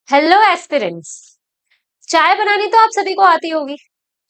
Hello aspirants. चाय बनानी तो आप सभी को आती होगी।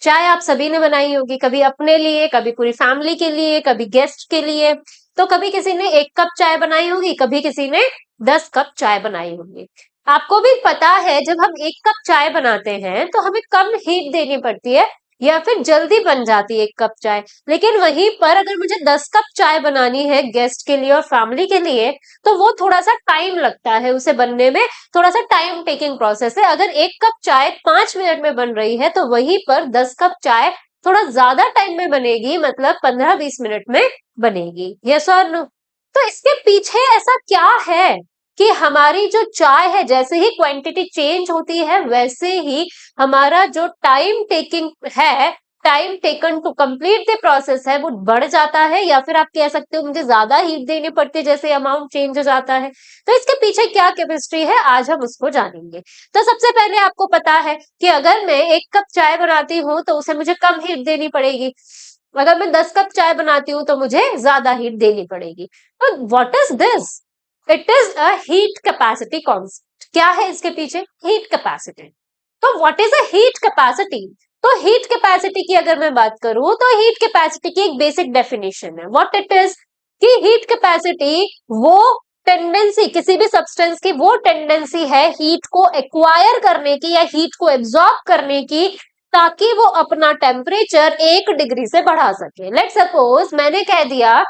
चाय आप सभी ने बनाई होगी, कभी अपने लिए, कभी पूरी फैमिली के लिए, कभी गेस्ट के लिए। तो कभी किसी ने 1 कप चाय बनाई होगी, कभी किसी ने 10 कप चाय बनाई होगी। आपको भी पता है जब हम 1 कप चाय बनाते हैं तो हमें कम हीट देनी पड़ती है या फिर जल्दी बन जाती है 1 कप चाय। लेकिन वहीं पर अगर मुझे 10 कप चाय बनानी है गेस्ट के लिए और फैमिली के लिए, तो वो थोड़ा सा टाइम लगता है उसे बनने में। थोड़ा सा टाइम टेकिंग प्रोसेस है। अगर 1 कप चाय 5 मिनट में बन रही है तो वहीं पर 10 कप चाय थोड़ा ज्यादा टाइम में बनेगी, मतलब 15-20 मिनट में बनेगी। यस और नो? तो इसके पीछे ऐसा क्या है कि हमारी जो चाय है, जैसे ही क्वांटिटी चेंज होती है वैसे ही हमारा जो टाइम टेकिंग है, time taken to complete the process है, वो बढ़ जाता है। या फिर आप कह सकते हो मुझे ज्यादा हीट देनी पड़ती है जैसे अमाउंट चेंज हो जाता है। तो इसके पीछे क्या केमिस्ट्री है, आज हम उसको जानेंगे। तो सबसे पहले आपको पता है कि अगर मैं 1 कप चाय बनाती हूँ तो उसे मुझे कम हीट देनी पड़ेगी। अगर मैं 10 कप चाय बनाती हूँ तो मुझे ज्यादा हीट देनी पड़ेगी। तो what is this? It is a heat capacity concept. क्या है इसके पीछे? Heat capacity. तो what is a heat capacity? तो हीट कैपेसिटी की अगर मैं बात करूं तो हीट कैपेसिटी की एक बेसिक डेफिनेशन है। What it is? कि हीट कैपेसिटी वो टेंडेंसी, किसी भी सब्सटेंस की वो टेंडेंसी है हीट को एक्वायर करने की या हीट को एब्जॉर्ब करने की, ताकि वो अपना टेम्परेचर 1 डिग्री से बढ़ा सके। लेट सपोज मैंने कह दिया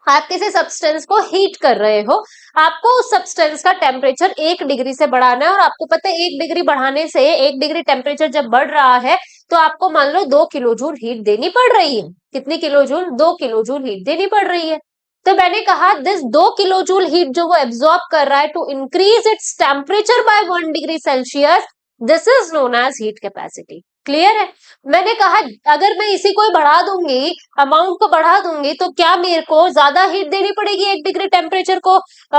आप किसी सब्सटेंस को हीट कर रहे हो, आपको उस सब्सटेंस का टेम्परेचर 1 डिग्री से बढ़ाना है। और आपको पता है 1 डिग्री बढ़ाने से, 1 डिग्री टेम्परेचर जब बढ़ रहा है तो आपको मान लो 2 किलो जूल हीट देनी पड़ रही है। कितनी kilo joule? 2 kilo joule heat देनी पड़ रही है। तो मैंने कहा दिस 2 किलो जूल हीट जो वो एब्सॉर्ब कर रहा है to increase its temperature by 1 degree Celsius, this is known as heat capacity. Clear है? मैंने कहा अगर मैं इसी को बढ़ा दूंगी, अमाउंट को बढ़ा दूंगी, तो क्या मेरे को ज्यादा हीट देनी पड़ेगी 1 डिग्री टेम्परेचर को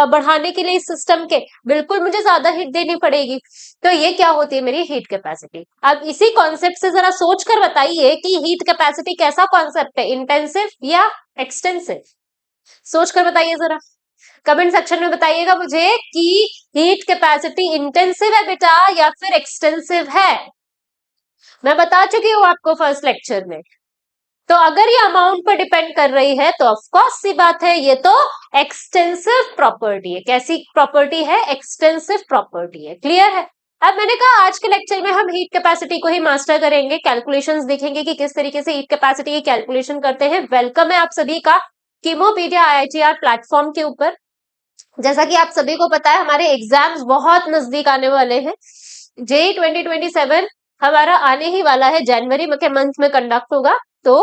बढ़ाने के लिए इस सिस्टम के? बिल्कुल मुझे ज्यादा हीट देनी पड़ेगी। तो ये क्या होती है? मेरी हीट कैपेसिटी। अब इसी कॉन्सेप्ट से जरा सोच कर बताइए कि हीट कैपेसिटी कैसा कॉन्सेप्ट है, इंटेंसिव या एक्सटेंसिव? सोच कर बताइए जरा, कमेंट सेक्शन में बताइएगा मुझे कि हीट कैपेसिटी इंटेंसिव है बेटा या फिर एक्सटेंसिव है। मैं बता चुकी हूँ आपको फर्स्ट लेक्चर में। तो अगर ये अमाउंट पर डिपेंड कर रही है तो ऑफ कोर्स सी बात है, ये तो एक्सटेंसिव प्रॉपर्टी है। कैसी प्रॉपर्टी है? एक्सटेंसिव प्रॉपर्टी है। क्लियर है? अब मैंने कहा आज के लेक्चर में हम हीट कैपेसिटी को ही मास्टर करेंगे, कैलकुलेशंस देखेंगे कि किस तरीके से हीट कैपेसिटी की कैलकुलेशन करते हैं। वेलकम है आप सभी का कीमोपीडिया आईआईटीआर प्लेटफॉर्म के ऊपर। जैसा कि आप सभी को पता है हमारे एग्जाम्स बहुत नजदीक आने वाले हैं। जेई 2027 हमारा आने ही वाला है, जनवरी के मंथ में कंडक्ट होगा। तो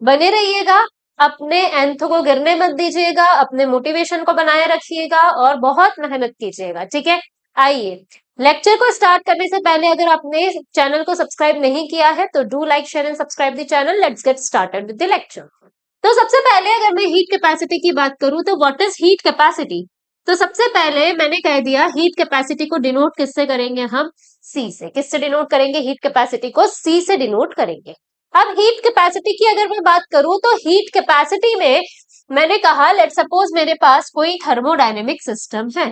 बने रहिएगा, अपने एंथ को गिरने मत दीजिएगा, अपने मोटिवेशन को बनाए रखिएगा और बहुत मेहनत कीजिएगा। ठीक है? आइए लेक्चर को स्टार्ट करने से पहले अगर आपने चैनल को सब्सक्राइब नहीं किया है तो do like share and subscribe the channel. Let's get started with the lecture. तो सबसे पहले अगर मैं हीट कैपेसिटी की बात करूं तो व्हाट इज हीट कैपेसिटी? तो सबसे पहले मैंने कह दिया हीट कैपेसिटी को डिनोट किससे करेंगे हम? सी से। किससे डिनोट करेंगे? हीट कैपेसिटी को सी से डिनोट करेंगे। अब हीट कैपेसिटी की अगर मैं बात करूं तो हीट कैपेसिटी में मैंने कहा लेट सपोज मेरे पास कोई थर्मोडायनेमिक सिस्टम है।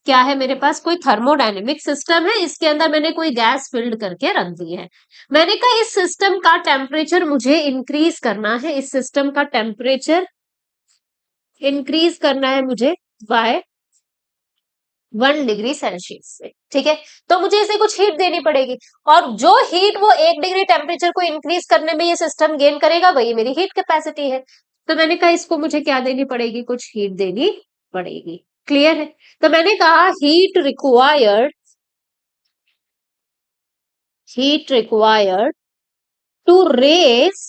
क्या है मेरे पास? कोई थर्मोडायनेमिक सिस्टम है, इसके अंदर मैंने कोई गैस फिल्ड करके रख दी है। मैंने कहा इस सिस्टम का टेम्परेचर मुझे इंक्रीज करना है, इस सिस्टम का टेम्परेचर इंक्रीज करना है मुझे बाय 1 डिग्री सेल्सियस से। ठीक है? तो मुझे इसे कुछ हीट देनी पड़ेगी और जो हीट वो 1 डिग्री टेम्परेचर को इंक्रीज करने में ये सिस्टम गेन करेगा वही मेरी हीट कैपेसिटी है। तो मैंने कहा इसको मुझे क्या देनी पड़ेगी? कुछ हीट देनी पड़ेगी। क्लियर है? तो मैंने कहा heat required to raise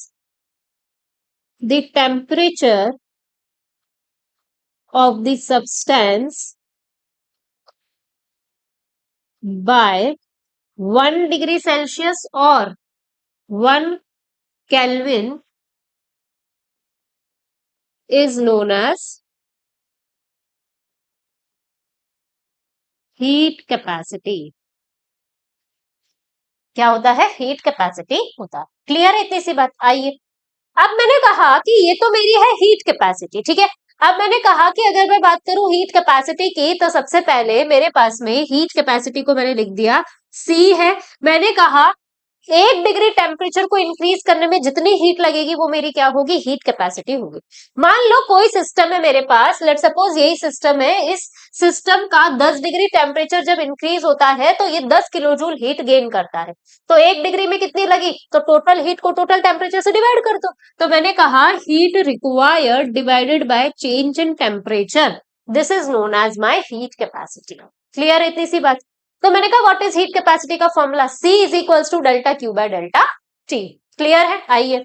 the temperature of the substance by 1 degree Celsius और 1 kelvin is known as heat capacity। क्या होता है? हीट कैपेसिटी होता है। क्लियर है इतनी सी बात? आइए अब मैंने कहा कि ये तो मेरी है हीट कैपेसिटी। ठीक है? अब मैंने कहा कि अगर मैं बात करूं हीट कैपेसिटी की, तो सबसे पहले मेरे पास में हीट कैपेसिटी को मैंने लिख दिया C है। मैंने कहा 1 डिग्री टेम्परेचर को इंक्रीज करने में जितनी हीट लगेगी वो मेरी क्या होगी, हीट कैपेसिटी होगी। मान लो कोई सिस्टम है मेरे पास, लेट सपोज यही सिस्टम है, इस सिस्टम का 10 डिग्री टेम्परेचर जब इंक्रीज होता है तो ये 10 किलो जूल हीट गेन करता है। तो 1 डिग्री में कितनी लगी, तो टोटल हीट को टोटल टेम्परेचर से डिवाइड कर दो। तो मैंने कहा heat required divided by change in temperature, this is known as my heat capacity. Clear है इतनी सी बात। तो मैंने कहा व्हाट इज हीट कैपेसिटी का formula, C is equals to delta Q by delta T. Clear है। आइए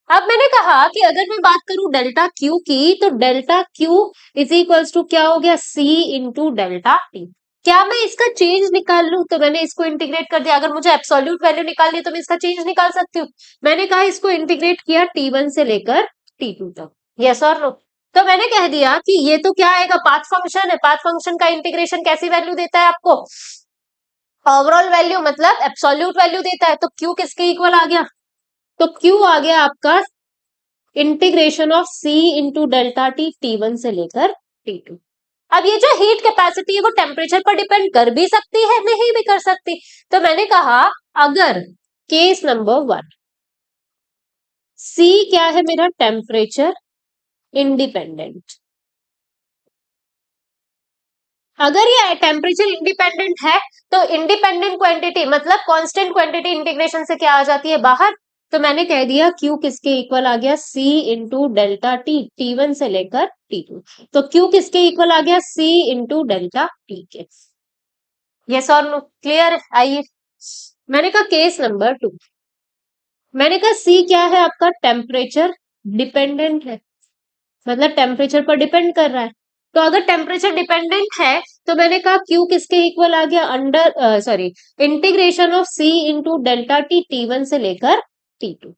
अब मैंने कहा कि अगर मैं बात करूं डेल्टा क्यू की, तो delta Q is equals to क्या हो गया, C इंटू डेल्टा टी। क्या मैं इसका चेंज निकाल लूं, तो मैंने इसको इंटीग्रेट कर दिया। अगर मुझे एब्सोल्यूट वैल्यू निकालनी है तो मैं इसका चेंज निकाल सकती हूँ। मैंने कहा इसको इंटीग्रेट किया T1 से लेकर T2 तक, यस और नो। तो मैंने कह दिया कि ये तो क्या आएगा, पाथ फंक्शन है। पाथ फंक्शन का इंटीग्रेशन कैसी वैल्यू देता है आपको, ओवरऑल वैल्यू, मतलब एब्सोल्यूट वैल्यू देता है। तो Q किसके इक्वल आ गया, तो Q आ गया आपका integration of C into delta T, T1 से लेकर T2। अब ये जो हीट कैपेसिटी है वो टेम्परेचर पर डिपेंड कर भी सकती है, नहीं भी कर सकती। तो मैंने कहा अगर केस नंबर 1 C क्या है मेरा, टेम्परेचर इंडिपेंडेंट, अगर ये टेम्परेचर इंडिपेंडेंट है तो इंडिपेंडेंट क्वांटिटी मतलब कांस्टेंट क्वांटिटी इंटीग्रेशन से क्या आ जाती है, बाहर। तो मैंने कह दिया Q किसके इक्वल आ गया, C into delta T, T1 से लेकर T2। तो Q किसके इक्वल आ गया, C इंटू डेल्टा टी के। यस और नो, क्लियर। आइए मैंने कहा केस नंबर 2, मैंने कहा C क्या है आपका, टेम्परेचर डिपेंडेंट है, मतलब टेम्परेचर पर डिपेंड कर रहा है। तो अगर टेम्परेचर डिपेंडेंट है तो मैंने कहा Q किसके इक्वल आ गया, under sorry integration of C into delta T, T1 से लेकर T2।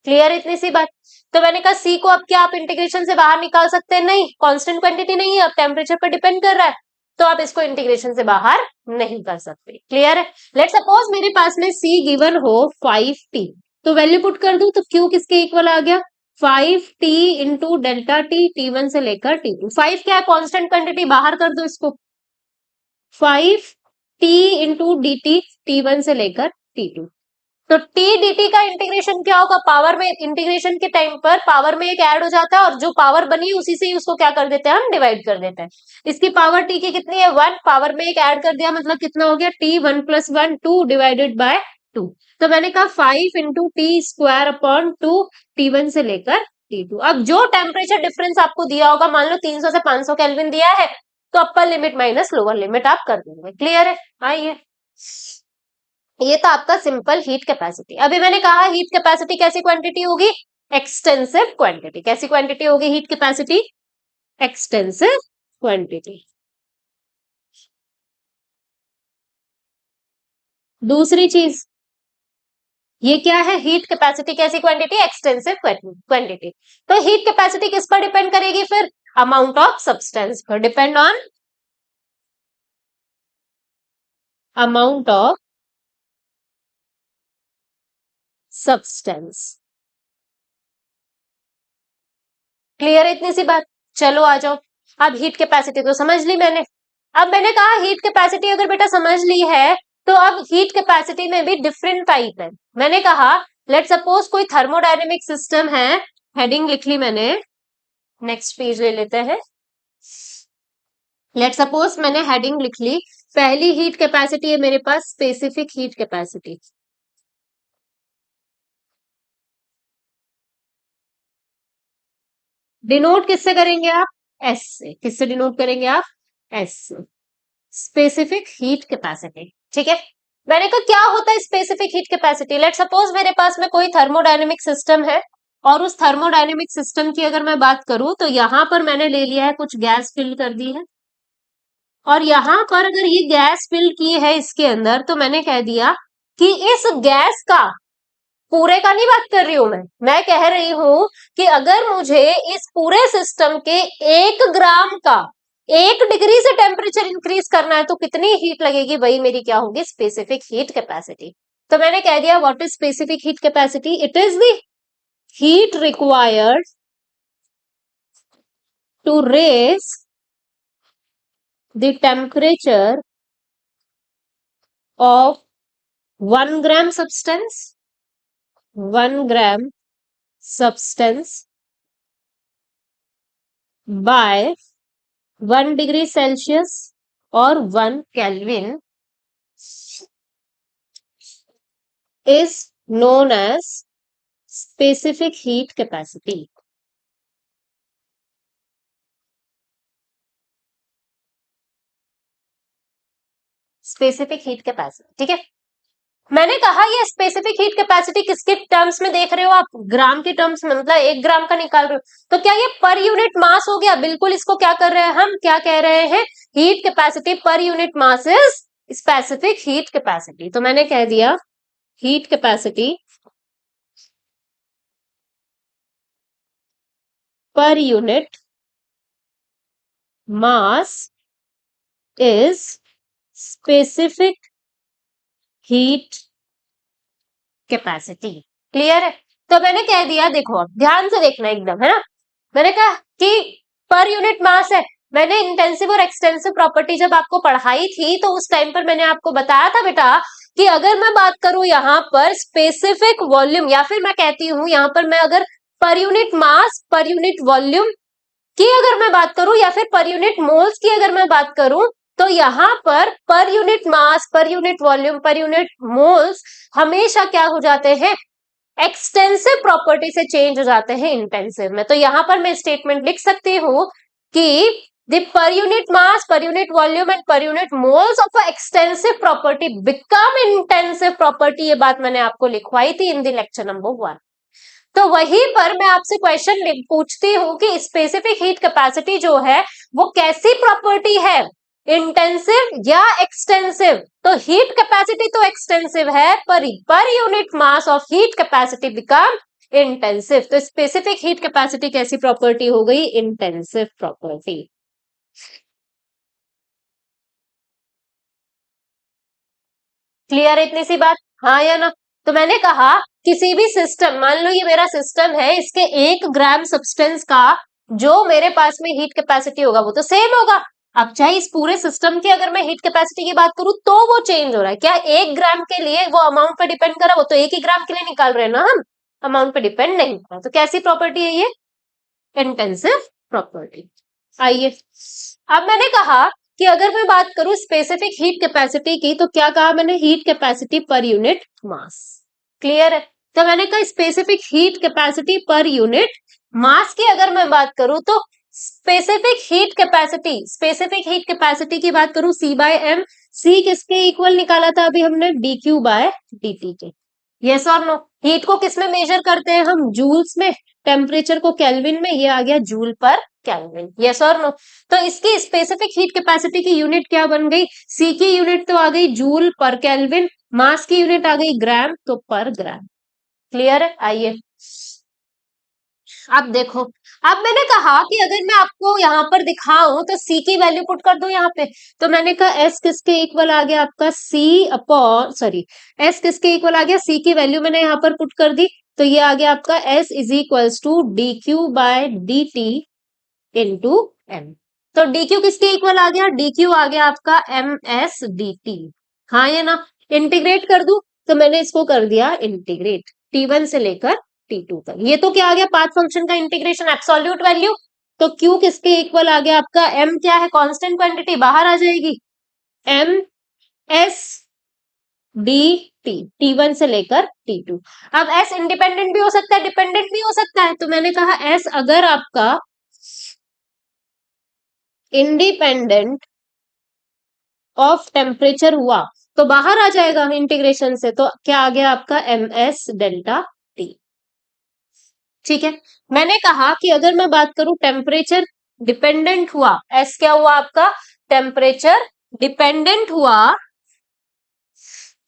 क्लियर इतनी सी बात। तो मैंने कहा C को अब क्या आप इंटीग्रेशन से बाहर निकाल सकते हैं, नहीं, कांस्टेंट क्वांटिटी नहीं है, अब टेम्परेचर पर डिपेंड कर रहा है, तो आप इसको इंटीग्रेशन से बाहर नहीं कर सकते। क्लियर है। लेट सपोज मेरे पास में C गिवन हो 5T, तो वैल्यू पुट कर दूं तो Q किसके इक्वल आ गया, 5T into delta T, T1 से लेकर T2। 5 क्या है, कांस्टेंट क्वांटिटी, बाहर कर दो इसको, 5T into D T, T1 से लेकर T2। तो T dt का इंटीग्रेशन क्या होगा, पावर में, इंटीग्रेशन के टाइम पर पावर में एक ऐड हो जाता है और जो पावर बनी उसी से ही उसको क्या कर देते हैं, हम डिवाइड कर देते हैं। इसकी पावर T की कितनी है, 1, पावर में एक ऐड कर दिया मतलब कितना हो गया, T 1 + 1 2 डिवाइडेड बाय 2। तो मैंने कहा 5 into T square upon 2, T1 से लेकर T2। अब जो टेम्परेचर डिफरेंस आपको दिया होगा, मान लो 300 से 500 केल्विन दिया है, तो upper limit minus lower limit आप कर देंगे। क्लियर है। आइए ये तो आपका सिंपल हीट कैपेसिटी। अभी मैंने कहा हीट कैपेसिटी कैसी क्वांटिटी होगी, एक्सटेंसिव क्वांटिटी। कैसी क्वांटिटी होगी हीट कैपेसिटी, एक्सटेंसिव क्वांटिटी। दूसरी चीज ये क्या है, हीट कैपेसिटी कैसी क्वांटिटी, एक्सटेंसिव क्वांटिटी। तो हीट कैपेसिटी किस पर डिपेंड करेगी फिर, अमाउंट ऑफ सब्सटेंस पर, depend on amount of substance. Clear है इतनी सी बात। चलो आ जाओ, अब हीट कैपेसिटी तो समझ ली मैंने। अब मैंने कहा हीट कैपेसिटी अगर बेटा समझ ली है, तो अब हीट कैपेसिटी में भी डिफरेंट टाइप है। मैंने कहा लेट सपोज कोई थर्मोडायनेमिक सिस्टम है, हेडिंग लिख ली मैंने, नेक्स्ट पेज ले लेते हैं। लेट सपोज मैंने हेडिंग लिख ली, पहली हीट कैपेसिटी है मेरे पास स्पेसिफिक हीट कैपेसिटी। डिनोट किससे करेंगे आप, एस से। किससे डिनोट करेंगे आप, एस से, स्पेसिफिक हीट कैपेसिटी। ठीक है। मैंने कहा क्या होता है specific heat capacity, let suppose मेरे पास में कोई थर्मोडायनेमिक सिस्टम है, और उस थर्मोडायनेमिक सिस्टम की अगर मैं बात करूं तो यहां पर मैंने ले लिया है कुछ गैस फिल कर दी है, और यहां पर अगर ये गैस फिल की है इसके अंदर, तो मैंने कह दिया कि इस गैस का, पूरे का नहीं बात कर रही हूं मैं कह रही हूं कि अगर मुझे इस पूरे सिस्टम के 1 ग्राम का 1 डिग्री से टेम्परेचर इंक्रीज करना है तो कितनी हीट लगेगी, वही मेरी क्या होगी, स्पेसिफिक हीट कैपेसिटी। तो मैंने कह दिया what is specific heat capacity, it is the heat required to raise the temperature of 1 gram substance, 1 gram substance by 1 degree Celsius or 1 Kelvin is known as specific heat capacity. Specific heat capacity, ठीक है। मैंने कहा ये specific heat capacity किसके terms में देख रहे हो आप? ग्राम के टर्म्स में, मतलब 1 ग्राम का निकाल रहे हो, तो क्या ये पर यूनिट मास हो गया? बिल्कुल, इसको क्या कर रहे हैं हम, क्या कह रहे हैं, heat capacity per unit mass is specific heat capacity. तो मैंने कह दिया heat capacity per unit mass is specific heat capacity. Clear है? तो मैंने कह दिया, देखो अब ध्यान से देखना एकदम, है ना। मैंने कहा कि पर यूनिट मास है। मैंने इंटेंसिव और एक्सटेंसिव प्रॉपर्टी जब आपको पढ़ाई थी तो उस टाइम पर मैंने आपको बताया था बेटा कि अगर मैं बात करूं यहाँ पर स्पेसिफिक वॉल्यूम, या फिर मैं कहती हूं यहाँ पर मैं अगर per unit mass, per unit volume की अगर मैं बात करूं, या फिर पर यूनिट मोल्स की अगर मैं बात करूं, तो यहाँ per unit mass, per unit volume, per unit moles हमेशा क्या हो जाते हैं, एक्सटेंसिव प्रॉपर्टी से चेंज हो जाते हैं इंटेंसिव में। तो यहाँ पर मैं स्टेटमेंट लिख सकती हूँ कि the per unit mass, per unit volume and per unit moles of a extensive property become intensive property। ये बात मैंने आपको लिखवाई थी इन द लेक्चर नंबर 1। तो वहीं पर मैं आपसे क्वेश्चन पूछती हूँ कि स्पेसिफिक हीट कैपेसिटी जो है वो कैसी प्रॉपर्टी है, इंटेंसिव या एक्सटेंसिव? तो हीट कैपेसिटी तो एक्सटेंसिव है, per unit mass of heat capacity become intensive. तो स्पेसिफिक हीट कैपेसिटी कैसी प्रॉपर्टी हो गई, इंटेंसिव प्रॉपर्टी। क्लियर है इतनी सी बात, हाँ या ना? तो मैंने कहा किसी भी सिस्टम, मान लो ये मेरा सिस्टम है, इसके 1 ग्राम सब्सटेंस का जो मेरे पास में हीट कैपेसिटी होगा वो तो सेम होगा। अब चाहे इस पूरे सिस्टम की अगर मैं हीट कैपेसिटी की बात करूं तो वो चेंज हो रहा है क्या? 1 ग्राम के लिए वो अमाउंट पे डिपेंड कर रहा है, वो तो 1 ही ग्राम के लिए निकाल रहे हैं ना हम, अमाउंट पे डिपेंड नहीं कर रहा। तो कैसी प्रॉपर्टी है ये, इंटेंसिव प्रॉपर्टी। आइए, अब मैंने कहा कि अगर मैं बात करूं स्पेसिफिक हीट कैपेसिटी की, तो क्या कहा मैंने, heat capacity per unit mass. Clear है? तो मैंने कहा specific heat capacity per unit mass की अगर मैं बात करूं तो specific heat capacity, specific heat capacity की बात करूं C बाय एम, सी किसके इक्वल निकाला था अभी हमने, dQ बाय dt के। यस और नो? हीट को किस में मेजर करते हैं हम, जूल्स में, टेम्परेचर को केल्विन में, ये आ गया जूल पर केल्विन। यस और नो? तो इसकी स्पेसिफिक हीट कैपेसिटी की यूनिट क्या बन गई, सी की यूनिट तो आ गई जूल पर केल्विन, मास की यूनिट आ गई ग्राम, तो पर ग्राम। क्लियर है? आइए अब देखो, अब मैंने कहा कि अगर मैं आपको यहाँ पर दिखाऊं तो C की वैल्यू पुट कर दो यहाँ पे। तो मैंने कहा S किसके इक्वल आ गया आपका, C अपॉन, सॉरी, S किसके इक्वल आ गया, C की वैल्यू मैंने यहाँ पर पुट कर दी, तो ये आ गया आपका S is equals to dQ by dt into M। तो dQ किसके इक्वल आ गया, dQ आ गया आपका MS dt। हाँ या ना? इंटीग्रेट कर दूं, तो मैंने इसको कर दिया इंटीग्रेट T1 से लेकर T2 तक। ये तो क्या आ गया, पाथ फंक्शन का इंटीग्रेशन, एब्सोल्यूट वैल्यू। तो Q किसके इक्वल आ गया आपका, M क्या है, कांस्टेंट क्वांटिटी, बाहर आ जाएगी, MS dt, T1 से लेकर T2। अब S इंडिपेंडेंट भी हो सकता है, डिपेंडेंट भी हो सकता है। तो मैंने कहा S अगर आपका इंडिपेंडेंट ऑफ टेम्परेचर हुआ तो बाहर आ जाएगा इंटीग्रेशन से, तो क्या आ गया आपका MS डेल्टा T। ठीक है, मैंने कहा कि अगर मैं बात करूं टेम्परेचर डिपेंडेंट हुआ, S क्या हुआ आपका, टेम्परेचर डिपेंडेंट हुआ,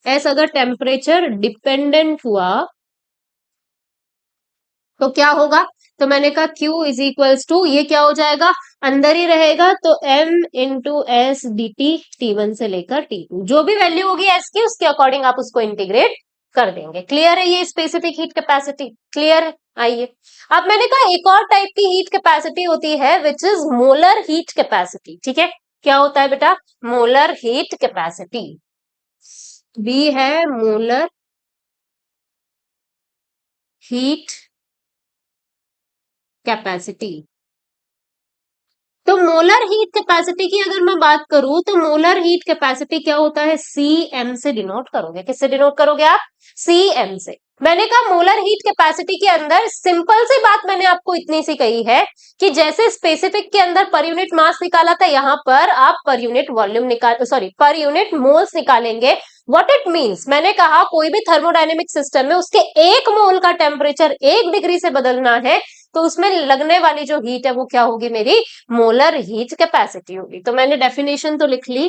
S अगर टेम्परेचर डिपेंडेंट हुआ तो क्या होगा, तो मैंने कहा Q इज इक्वल्स टू, ये क्या हो जाएगा, अंदर ही रहेगा, तो M into S D T, T1 से लेकर T2, जो भी वैल्यू होगी S की उसके अकॉर्डिंग आप उसको इंटीग्रेट कर देंगे। क्लियर है ये स्पेसिफिक हीट कैपेसिटी? क्लियर है? आइए, अब मैंने कहा एक और टाइप की हीट कैपेसिटी होती है which is molar heat capacity. ठीक है, क्या होता है बेटा? Molar heat capacity. बी है मोलर हीट कैपेसिटी। तो मोलर हीट कैपेसिटी की अगर मैं बात करूं तो मोलर हीट कैपेसिटी क्या होता है? सीएम से डिनोट करोगे। किससे डिनोट करोगे आप? सीएम से। मैंने कहा मोलर हीट कैपेसिटी के अंदर सिंपल सी बात मैंने आपको इतनी सी कही है कि जैसे स्पेसिफिक के अंदर पर यूनिट मास निकाला था, यहां पर आप पर यूनिट वॉल्यूम निकाल सॉरी पर यूनिट मोल्स निकालेंगे। व्हाट इट मींस, मैंने कहा कोई भी थर्मोडायनेमिक सिस्टम में उसके 1 मोल का टेम्परेचर 1 डिग्री से बदलना है तो उसमें लगने वाली जो हीट है वो क्या होगी? मेरी मोलर हीट कैपेसिटी होगी। तो मैंने डेफिनेशन तो लिख ली,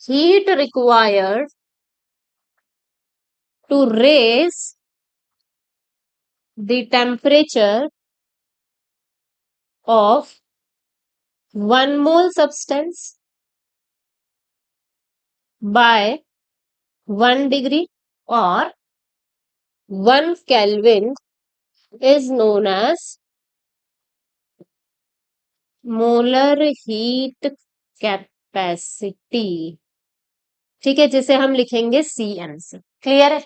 heat required to raise the temperature of 1 mole substance by 1 degree और 1 kelvin is known as molar heat capacity. ठीक है, जिसे हम लिखेंगे सीएम से। क्लियर है?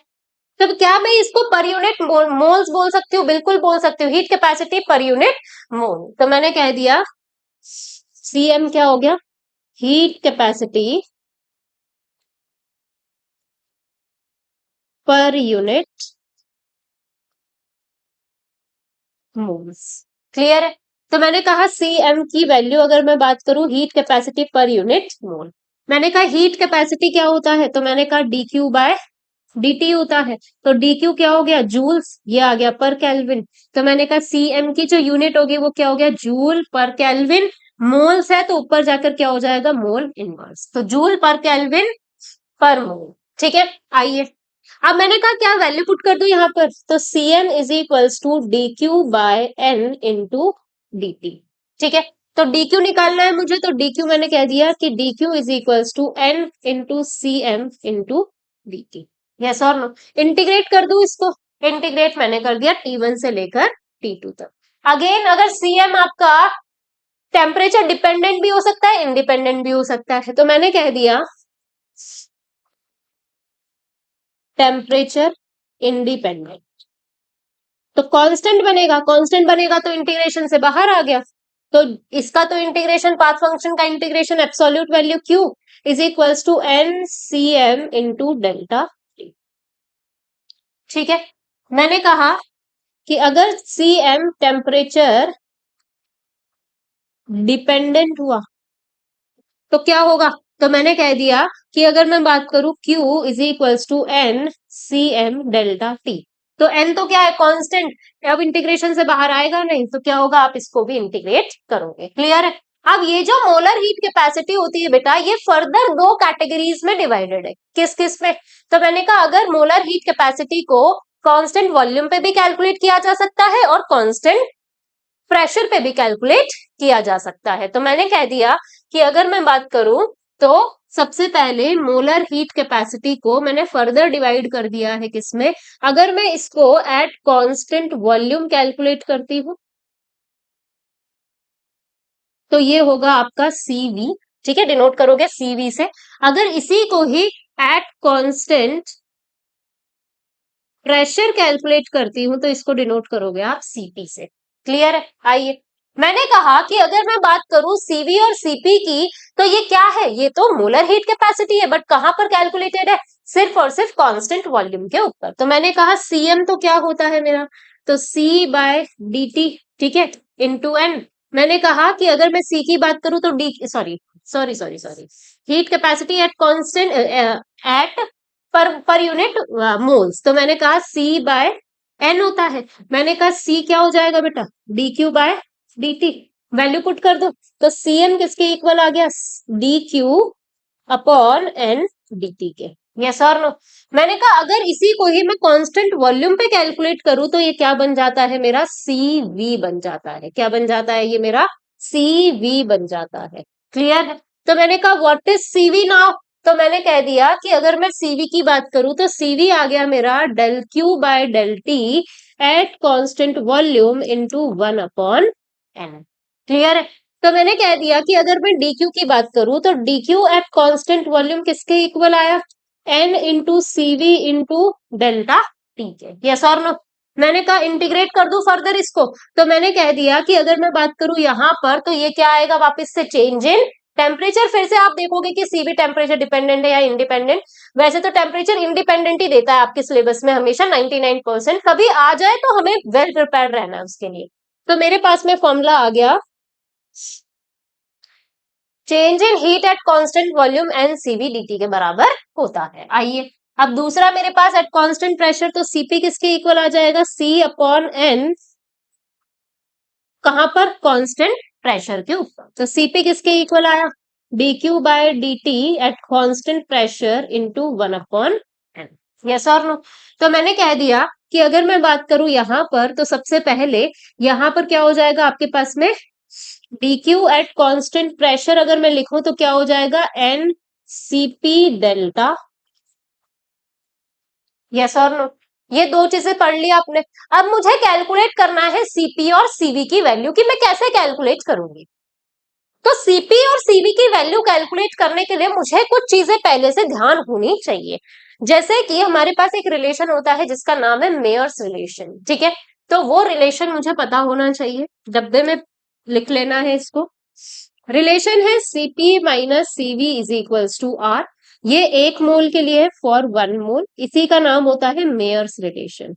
तो क्या मैं इसको पर यूनिट मोल्स बोल सकती हूँ? बिल्कुल बोल सकती हूँ, heat capacity per unit mole. तो मैंने कह दिया सीएम क्या हो गया? Heat capacity per unit moles. Clear है? तो मैंने कहा सीएम की वैल्यू अगर मैं बात करूं heat capacity per unit mole, मैंने कहा हीट कैपेसिटी क्या होता है? तो मैंने कहा dq बाय dt होता है। तो dq क्या हो गया? जूल्स, ये आ गया पर केल्विन। तो मैंने कहा सीएम की जो यूनिट होगी वो क्या हो गया? जूल पर केल्विन। मोल्स है तो ऊपर जाकर क्या हो जाएगा? Mole inverse. तो जूल पर केल्विन पर मोल। ठीक है, आइए अब मैंने कहा क्या वैल्यू पुट कर दू यहाँ पर? तो Cm is equals to dq by n into dt। ठीक है, तो dq निकालना है मुझे, तो dq मैंने कह दिया कि dq is equals to n into Cm into dt। Yes और नो? इंटीग्रेट कर दू इसको? इंटीग्रेट मैंने कर दिया T1 से लेकर T2 तक। अगेन अगर Cm आपका टेम्परेचर डिपेंडेंट भी हो सकता है, इंडिपेंडेंट भी हो सकता है, तो मैंने कह दिया टेम्परेचर इंडिपेंडेंट। तो कांस्टेंट बनेगा, कांस्टेंट बनेगा तो इंटीग्रेशन से बाहर आ गया। तो इसका तो इंटीग्रेशन, पाथ फंक्शन का integration absolute value Q is equals to N C M into delta T. ठीक है, मैंने कहा कि अगर Cm टेम्परेचर डिपेंडेंट हुआ तो क्या होगा? तो मैंने कह दिया कि अगर मैं बात करूं Q is equals to N C M delta T. तो n तो क्या है? कांस्टेंट। अब इंटीग्रेशन से बाहर आएगा नहीं, तो क्या होगा? आप इसको भी इंटीग्रेट करोगे। क्लियर है? अब ये जो मोलर हीट कैपेसिटी होती है बेटा, ये फर्दर 2 कैटेगरीज में डिवाइडेड है। किस किस में? तो मैंने कहा अगर मोलर हीट कैपेसिटी को कांस्टेंट वॉल्यूम पे भी कैलकुलेट किया जा सकता है और कांस्टेंट प्रेशर पे भी कैलकुलेट किया जा सकता है। तो मैंने कह दिया कि अगर मैं बात करूं तो सबसे पहले मोलर हीट कैपेसिटी को मैंने फर्दर डिवाइड कर दिया है किसमें? अगर मैं इसको एट कांस्टेंट वॉल्यूम कैलकुलेट करती हूं तो ये होगा आपका CV। ठीक है, डिनोट करोगे CV से। अगर इसी को ही एट कांस्टेंट प्रेशर कैलकुलेट करती हूं तो इसको डिनोट करोगे आप CP से। क्लियर है? आइए, मैंने कहा कि अगर मैं बात करूं CV और CP की तो ये क्या है? ये तो मोलर हीट कैपेसिटी है, बट कहां पर कैलकुलेटेड है? सिर्फ और सिर्फ कांस्टेंट वॉल्यूम के ऊपर। तो मैंने कहा Cm तो क्या होता है मेरा? तो C बाय dt। ठीक है, इंटू n। मैंने कहा कि अगर मैं C की बात करूं तो D sorry sorry sorry sorry heat capacity at constant eight per unit moles, तो मैंने कहा C बाय n होता है। मैंने कहा C क्या हो जाएगा बेटा? dq by dt। Value put कर दो, तो Cm किसके इक्वल आ गया? dq अपॉन n dt के। यस और नो? मैंने कहा अगर इसी को ही मैं कांस्टेंट वॉल्यूम पे कैलकुलेट करूं तो ये क्या बन जाता है मेरा? CV बन जाता है। क्या बन जाता है ये मेरा? CV बन जाता है। क्लियर है? तो मैंने कहा व्हाट इज CV नाउ? तो मैंने कह दिया कि अगर मैं सीवी की बात करूं तो सीवी आ गया मेरा del Q by del T at constant volume into 1/n। Clear है? तो मैंने कह दिया कि अगर मैं dq की बात करूं तो dq एट कांस्टेंट वॉल्यूम किसके इक्वल आया? n into CV into delta T के। यस और नो? मैंने कहा इंटीग्रेट कर दूं फर्दर इसको, तो मैंने कह दिया कि अगर मैं बात करूं यहां पर तो ये क्या आएगा वापस से चेंज इन टेम्परेचर। फिर से आप देखोगे कि सीवी टेम्परेचर डिपेंडेंट है या इंडिपेंडेंट। वैसे तो टेम्परेचर इंडिपेंडेंट ही देता है आपके सिलेबस में हमेशा 99%। कभी आ जाए तो हमें वेल प्रिपेयर्ड रहना है उसके लिए। तो मेरे पास में फॉर्मूला आ गया change in heat at constant volume N CV DT के बराबर होता है। आइए अब दूसरा मेरे पास एट कांस्टेंट प्रेशर, तो सीपी किसके इक्वल आ जाएगा? सी अपॉन एन, कहां पर? कांस्टेंट प्रेशर के ऊपर। तो सीपी किसके इक्वल आया? dq by dt at constant pressure into 1/n। Yes और नो? तो मैंने कह दिया कि अगर मैं बात करूं यहां पर तो सबसे पहले यहां पर क्या हो जाएगा आपके पास में dq एट कांस्टेंट प्रेशर अगर मैं लिखूं तो क्या हो जाएगा? n cp delta. यस और नो? ये दो चीजें पढ़ ली आपने। अब मुझे कैलकुलेट करना है सीपी और सीवी की वैल्यू की मैं कैसे कैलकुलेट करूंगी। तो सीपी और सीवी की वैल्यू कैलकुलेट करने के लिए मुझे कुछ चीजें पहले से ध्यान होनी चाहिए। जैसे कि हमारे पास एक रिलेशन होता है जिसका नाम है मेयर्स रिलेशन। ठीक है? तो वो रिलेशन मुझे पता होना चाहिए, डब्बे में लिख लेना है इसको। रिलेशन है CP minus CV is equals to R. ये 1 मोल के लिए फॉर 1 मोल, इसी का नाम होता है मेयर्स रिलेशन।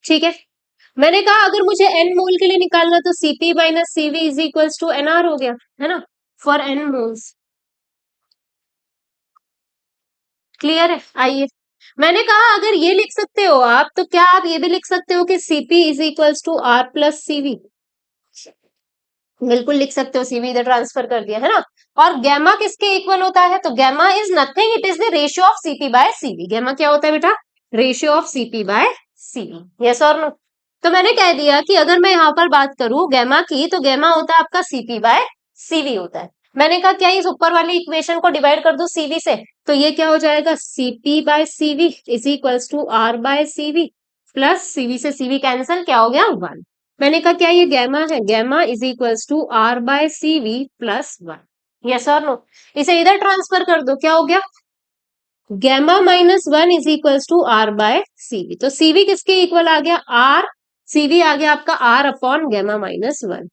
ठीक है? मैंने कहा अगर मुझे n मोल के लिए निकालना तो Cp minus Cv is equals to nr हो गया, है ना, फॉर n मोल्स। क्लियर है? आइए मैंने कहा अगर ये लिख सकते हो आप तो क्या आप ये भी लिख सकते हो कि Cp is equals to r plus Cv। बिल्कुल लिख सकते हो, Cv इधर ट्रांसफर कर दिया है ना। और गैमा किसके इक्वल होता है? तो gamma is nothing, it is the ratio of Cp by Cv। Gamma क्या होता है बेटा? Ratio of Cp by Cv। Yes और नो? तो मैंने कह दिया कि अगर मैं यहाँ पर बात करूं गैमा की तो गैमा होता है आपका Cp बाय Cv होता है। मैंने कहा क्या इस ऊपर वाली इक्वेशन को डिवाइड कर दूं Cv से, तो ये क्या हो जाएगा? Cp by Cv is equals to R by Cv plus Cv से Cv कैंसिल, क्या हो गया? 1। मैंने कहा क्या ये गैमा है? Gamma is equals to R by Cv plus 1। Yes और नो? इसे इधर ट्रांसफर कर दो, क्या हो गया? Gamma minus 1 is equals to R by Cv। तो Cv किसके इक्वल आ गया? R। Cv आ गया आपका R अपॉन गैमा माइनस 1।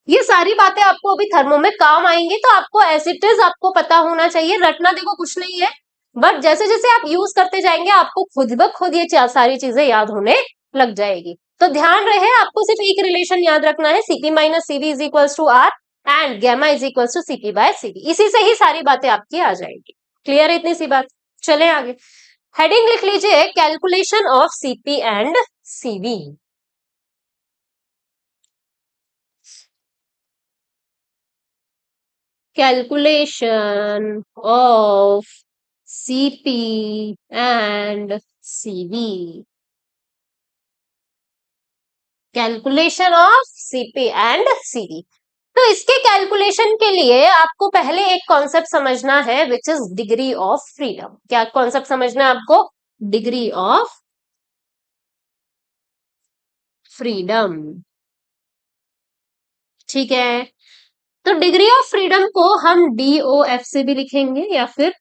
ये सारी बातें आपको अभी थर्मो में काम आएंगी, तो आपको एज इट इज आपको पता होना चाहिए। रटना देखो कुछ नहीं है, बट जैसे जैसे आप यूज करते जाएंगे आपको खुद ब खुद ये सारी चीजें याद होने लग जाएगी। तो ध्यान रहे आपको सिर्फ एक रिलेशन याद रखना है, Cp minus Cv is equals to R and gamma is equals to Cp by Cv। इसी से ही सारी बातें आपकी आ जाएगी। क्लियर है इतनी सी बात? चले आगे। हेडिंग लिख लीजिए calculation of Cp and Cv। Calculation of Cp and Cv। Calculation of Cp and Cv। तो इसके कैलकुलेशन के लिए आपको पहले एक कॉन्सेप्ट समझना है which is degree of freedom. क्या कॉन्सेप्ट समझना है आपको? Degree of freedom. ठीक है? तो डिग्री ऑफ फ्रीडम को हम DOF से भी लिखेंगे या फिर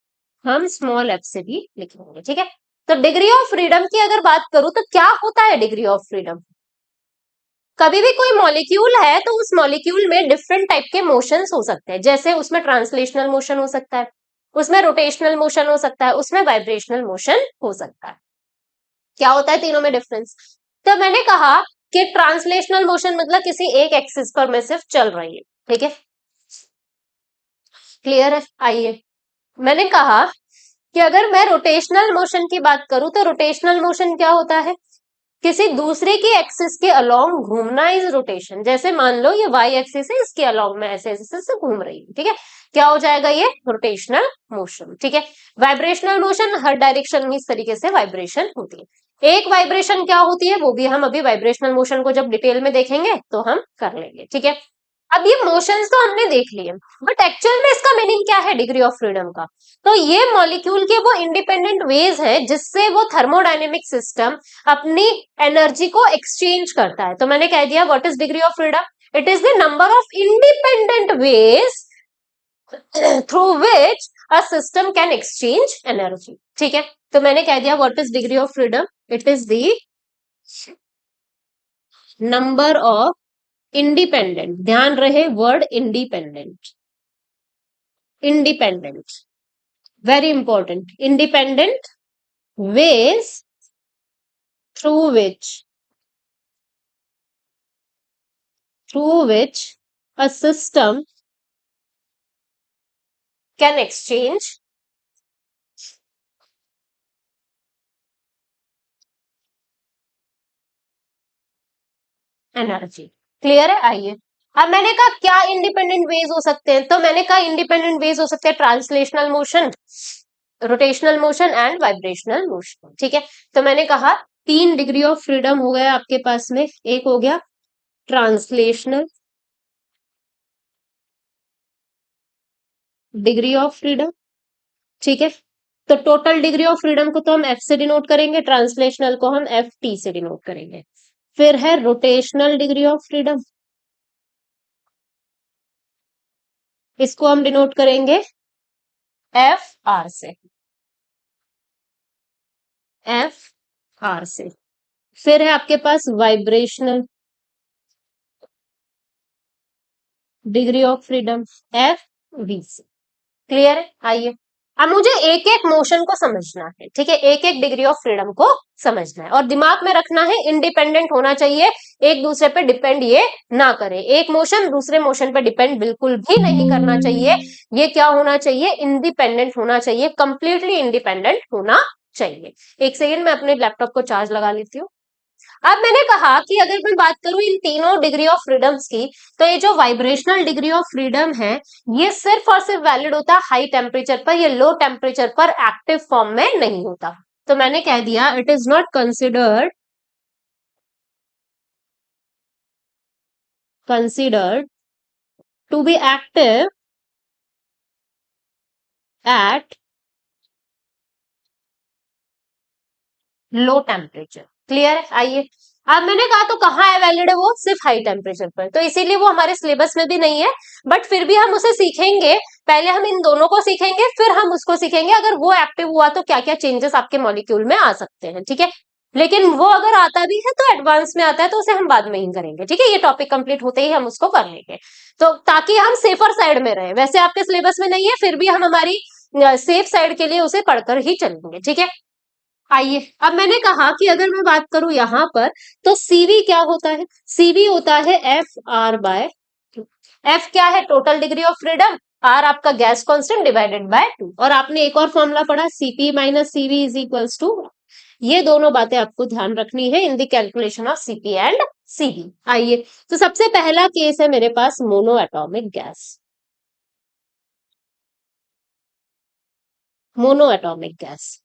हम स्मॉल f से भी लिखेंगे। ठीक है? तो डिग्री ऑफ फ्रीडम की अगर बात करूं तो क्या होता है डिग्री ऑफ फ्रीडम? कभी भी कोई मॉलिक्यूल है तो उस मॉलिक्यूल में डिफरेंट टाइप के मोशंस हो सकते हैं। जैसे उसमें ट्रांसलेशनल मोशन हो सकता है, उसमें रोटेशनल मोशन हो सकता है, उसमें वाइब्रेशनल मोशन हो सकता है। क्या होता है तीनों में डिफरेंस? तो मैंने कहा कि ट्रांसलेशनल मोशन मतलब किसी एक एक्सिस पर मैं सिर्फ चल रही है। ठीक है? क्लियर है? आइए मैंने कहा कि अगर मैं रोटेशनल मोशन की बात करूं तो रोटेशनल मोशन क्या होता है? किसी दूसरे की एक्सिस के अलोंग घूमना इज रोटेशन। जैसे मान लो ये y एक्सिस है, इसके अलोंग मैं ऐसे ऐसे से घूम रही हूँ। ठीक है? क्या हो जाएगा? ये रोटेशनल मोशन। ठीक है? वाइब्रेशनल मोशन हर डायरेक्शन में इस तरीके से वाइब्रेशन होती है। एक वाइब्रेशन क्या होती है वो भी हम अभी वाइब्रेशनल मोशन को जब डिटेल में देखेंगे तो हम कर लेंगे। ठीक है? अब ये मोशंस तो हमने देख लिए, बट एक्चुअल में इसका मीनिंग क्या है डिग्री ऑफ फ्रीडम का? तो ये मॉलिक्यूल के वो इंडिपेंडेंट वेज है जिससे वो थर्मोडायनेमिक सिस्टम अपनी एनर्जी को एक्सचेंज करता है। तो मैंने कह दिया what is degree of freedom? It is the number of independent ways through which a system can exchange energy. ठीक है, तो मैंने कह दिया what is degree of freedom? It is the number of independent, ध्यान रहे word independent, independent very important, independent ways through which a system can exchange energy. Clear है? आइए, अब मैंने कहा क्या इंडिपेंडेंट वेज हो सकते हैं, तो मैंने कहा इंडिपेंडेंट वेज हो सकते हैं translational motion, rotational motion and vibrational motion. ठीक है, तो मैंने कहा 3 डिग्री ऑफ फ्रीडम हो गया आपके पास में। एक हो गया ट्रांसलेशनल डिग्री ऑफ फ्रीडम, ठीक है, तो टोटल डिग्री ऑफ फ्रीडम को तो हम एफ से डिनोट करेंगे, ट्रांसलेशनल को हम एफ टी से डिनोट करेंगे। फिर है रोटेशनल डिग्री ऑफ फ्रीडम, इसको हम डिनोट करेंगे एफ आर से, एफ आर से। फिर है आपके पास vibrational degree of freedom, F V से। क्लियर है? आइए, अब मुझे एक एक मोशन को समझना है। ठीक है, एक एक डिग्री ऑफ फ्रीडम को समझना है और दिमाग में रखना है इंडिपेंडेंट होना चाहिए, एक दूसरे पे डिपेंड ये ना करे। एक मोशन दूसरे मोशन पे डिपेंड बिल्कुल भी नहीं करना चाहिए। ये क्या होना चाहिए? इंडिपेंडेंट होना चाहिए, कंप्लीटली इंडिपेंडेंट होना चाहिए। एक सेकेंड में अपने लैपटॉप को चार्ज लगा लेती हूँ। अब मैंने कहा कि अगर मैं बात करूं इन तीनों डिग्री ऑफ फ्रीडम्स की, तो ये जो वाइब्रेशनल डिग्री ऑफ फ्रीडम है, ये सिर्फ और सिर्फ वैलिड होता है हाई टेम्परेचर पर, ये लो टेम्परेचर पर एक्टिव फॉर्म में नहीं होता। तो मैंने कह दिया it is not considered to be active at low temperature. Clear है? आइए, अब मैंने कहा तो कहाँ है वैलिड है वो? सिर्फ हाई टेम्परेचर पर, तो इसीलिए वो हमारे सिलेबस में भी नहीं है, बट फिर भी हम उसे सीखेंगे। पहले हम इन दोनों को सीखेंगे, फिर हम उसको सीखेंगे अगर वो एक्टिव हुआ तो क्या क्या चेंजेस आपके मॉलिक्यूल में आ सकते हैं। ठीक है, लेकिन वो अगर आता भी है तो एडवांस में आता है, तो उसे हम बाद में ही करेंगे। ठीक है, ये टॉपिक कंप्लीट होते ही हम उसको कर लेंगे, तो ताकि हम सेफर साइड में रहे। वैसे आपके सिलेबस में नहीं है, फिर भी हम हमारी सेफ साइड के लिए उसे पढ़कर ही चलेंगे। ठीक है, आइए, अब मैंने कहा कि अगर मैं बात करूं यहां पर, तो सीवी क्या होता है? सीवी होता है F R by two. F क्या है? Total degree of freedom, R आपका गैस कांस्टेंट डिवाइडेड बाय 2। और आपने एक और फॉर्मूला पढ़ा, CP minus CV is equals to. ये दोनों बातें आपको ध्यान रखनी है in the calculation of CP and CV. आइए, तो सबसे पहला केस है मेरे पास monoatomic gas, monoatomic gas.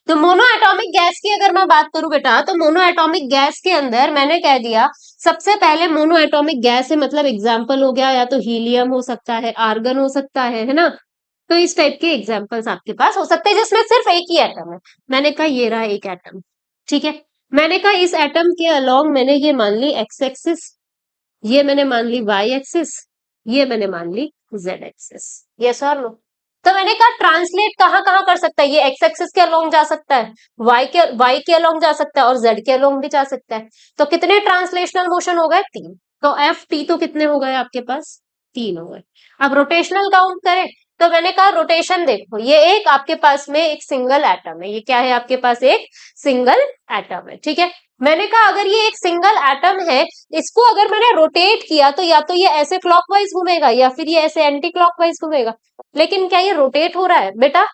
तो मोनो एटॉमिक गैस की अगर मैं बात करूं बेटा, तो मोनो एटॉमिक गैस के अंदर मैंने कह दिया सबसे पहले मोनो एटॉमिक गैस है, मतलब एग्जाम्पल हो गया या तो हीलियम हो सकता है, आर्गन हो सकता है ना। तो इस टाइप के एग्जाम्पल्स आपके पास हो सकते हैं जिसमें सिर्फ एक ही एटम है। मैंने कहा ये रहा एक एटम। ठीक है, मैंने कहा इस एटम के अलोंग मैंने ये मान ली एक्स एक्सिस, ये मैंने मान ली वाई एक्सिस, ये मैंने मान ली जेड एक्सिस। यस और नो? तो मैंने कहा ट्रांसलेट कहां कहां कर सकता है, ये एक्स एक्सिस के अलोंग जा सकता है, वाई के अलोंग जा सकता है और जेड के अलोंग भी जा सकता है। तो कितने ट्रांसलेशनल मोशन हो गए? 3। तो एफ टी तो कितने हो गए आपके पास? 3 हो गए। अब रोटेशनल काउंट करें, तो मैंने कहा रोटेशन देखो, ये एक आपके पास में एक सिंगल एटम है, ये क्या है आपके पास? एक सिंगल एटम है। ठीक है, मैंने कहा अगर ये एक सिंगल एटम है, इसको अगर मैंने रोटेट किया तो या तो ये ऐसे क्लॉकवाइज घूमेगा या फिर ये ऐसे एंटी क्लॉकवाइज घूमेगा। लेकिन क्या ये रोटेट हो रहा है? बेटा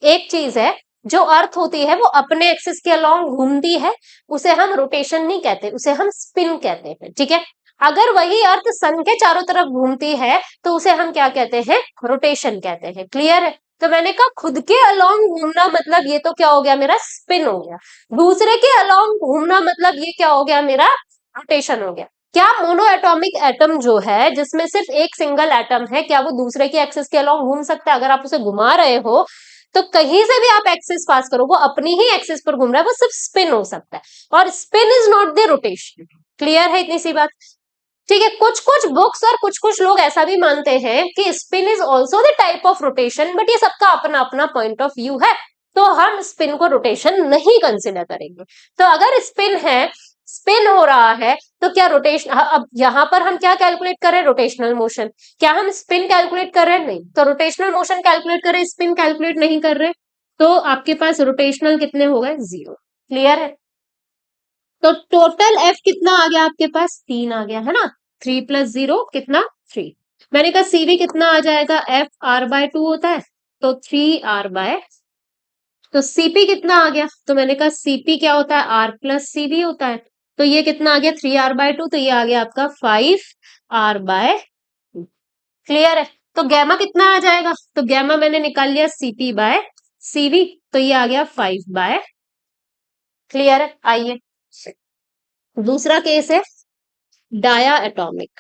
एक चीज है, जो अर्थ होती है वो अपने एक्सिस के अलोंग घूमती है, उसे हम रोटेशन नहीं कहते, उसे हम स्पिन कहते हैं। ठीक है, अगर वही अर्थ सन के चारों तरफ घूमती है तो उसे हम क्या कहते हैं? रोटेशन कहते हैं। क्लियर है? तो मैंने कहा खुद के अलोंग घूमना मतलब ये तो क्या हो गया मेरा? स्पिन हो गया। दूसरे के अलोंग घूमना मतलब ये क्या हो गया मेरा? रोटेशन हो गया। क्या मोनो एटॉमिक एटम जो है जिसमें सिर्फ एक सिंगल एटम है, क्या वो दूसरे की एक्सिस के अलॉन्ग घूम सकता है? अगर आप उसे घुमा रहे हो तो कहीं से भी आप एक्सिस पास करो, वो अपनी ही एक्सिस पर घूम रहा है, वो सिर्फ स्पिन हो सकता है, और spin is not the rotation. Clear है इतनी सी बात? ठीक है, कुछ कुछ बुक्स और कुछ कुछ लोग ऐसा भी मानते हैं कि spin is also the type of rotation, but ये सबका अपना अपना पॉइंट ऑफ व्यू है, तो हम स्पिन को रोटेशन नहीं कंसिडर करेंगे। तो अगर स्पिन है, स्पिन हो रहा है, तो क्या रोटेशन, अब यहां पर हम क्या कैलकुलेट कर रहे हैं? Rotational motion. क्या हम स्पिन कैलकुलेट कर रहे हैं? नहीं। तो रोटेशनल मोशन कैलकुलेट कर रहे हैं, स्पिन कैलकुलेट नहीं कर रहे, तो आपके पास रोटेशनल कितने हो गए? 0। क्लियर है? तो टोटल एफ कितना आ गया आपके पास? 3 आ गया है ना। 3 प्लस 0 कितना? 3। मैंने कहा सीवी कितना आ जाएगा? एफ आर बाय 2 होता है, तो 3 r/, तो सीपी कितना आ गया? तो मैंने कहा सीपी क्या होता है? आर प्लस सीवी होता है, तो ये कितना आ गया? 3 r/2, तो ये आ गया आपका 5 r/2। क्लियर है? तो गैमा कितना आ जाएगा? तो गैमा मैंने निकाल लिया सीपी बाय सीवी, तो ये आ गया 5/। क्लियर है? आइए दूसरा केस है, डाया एटॉमिक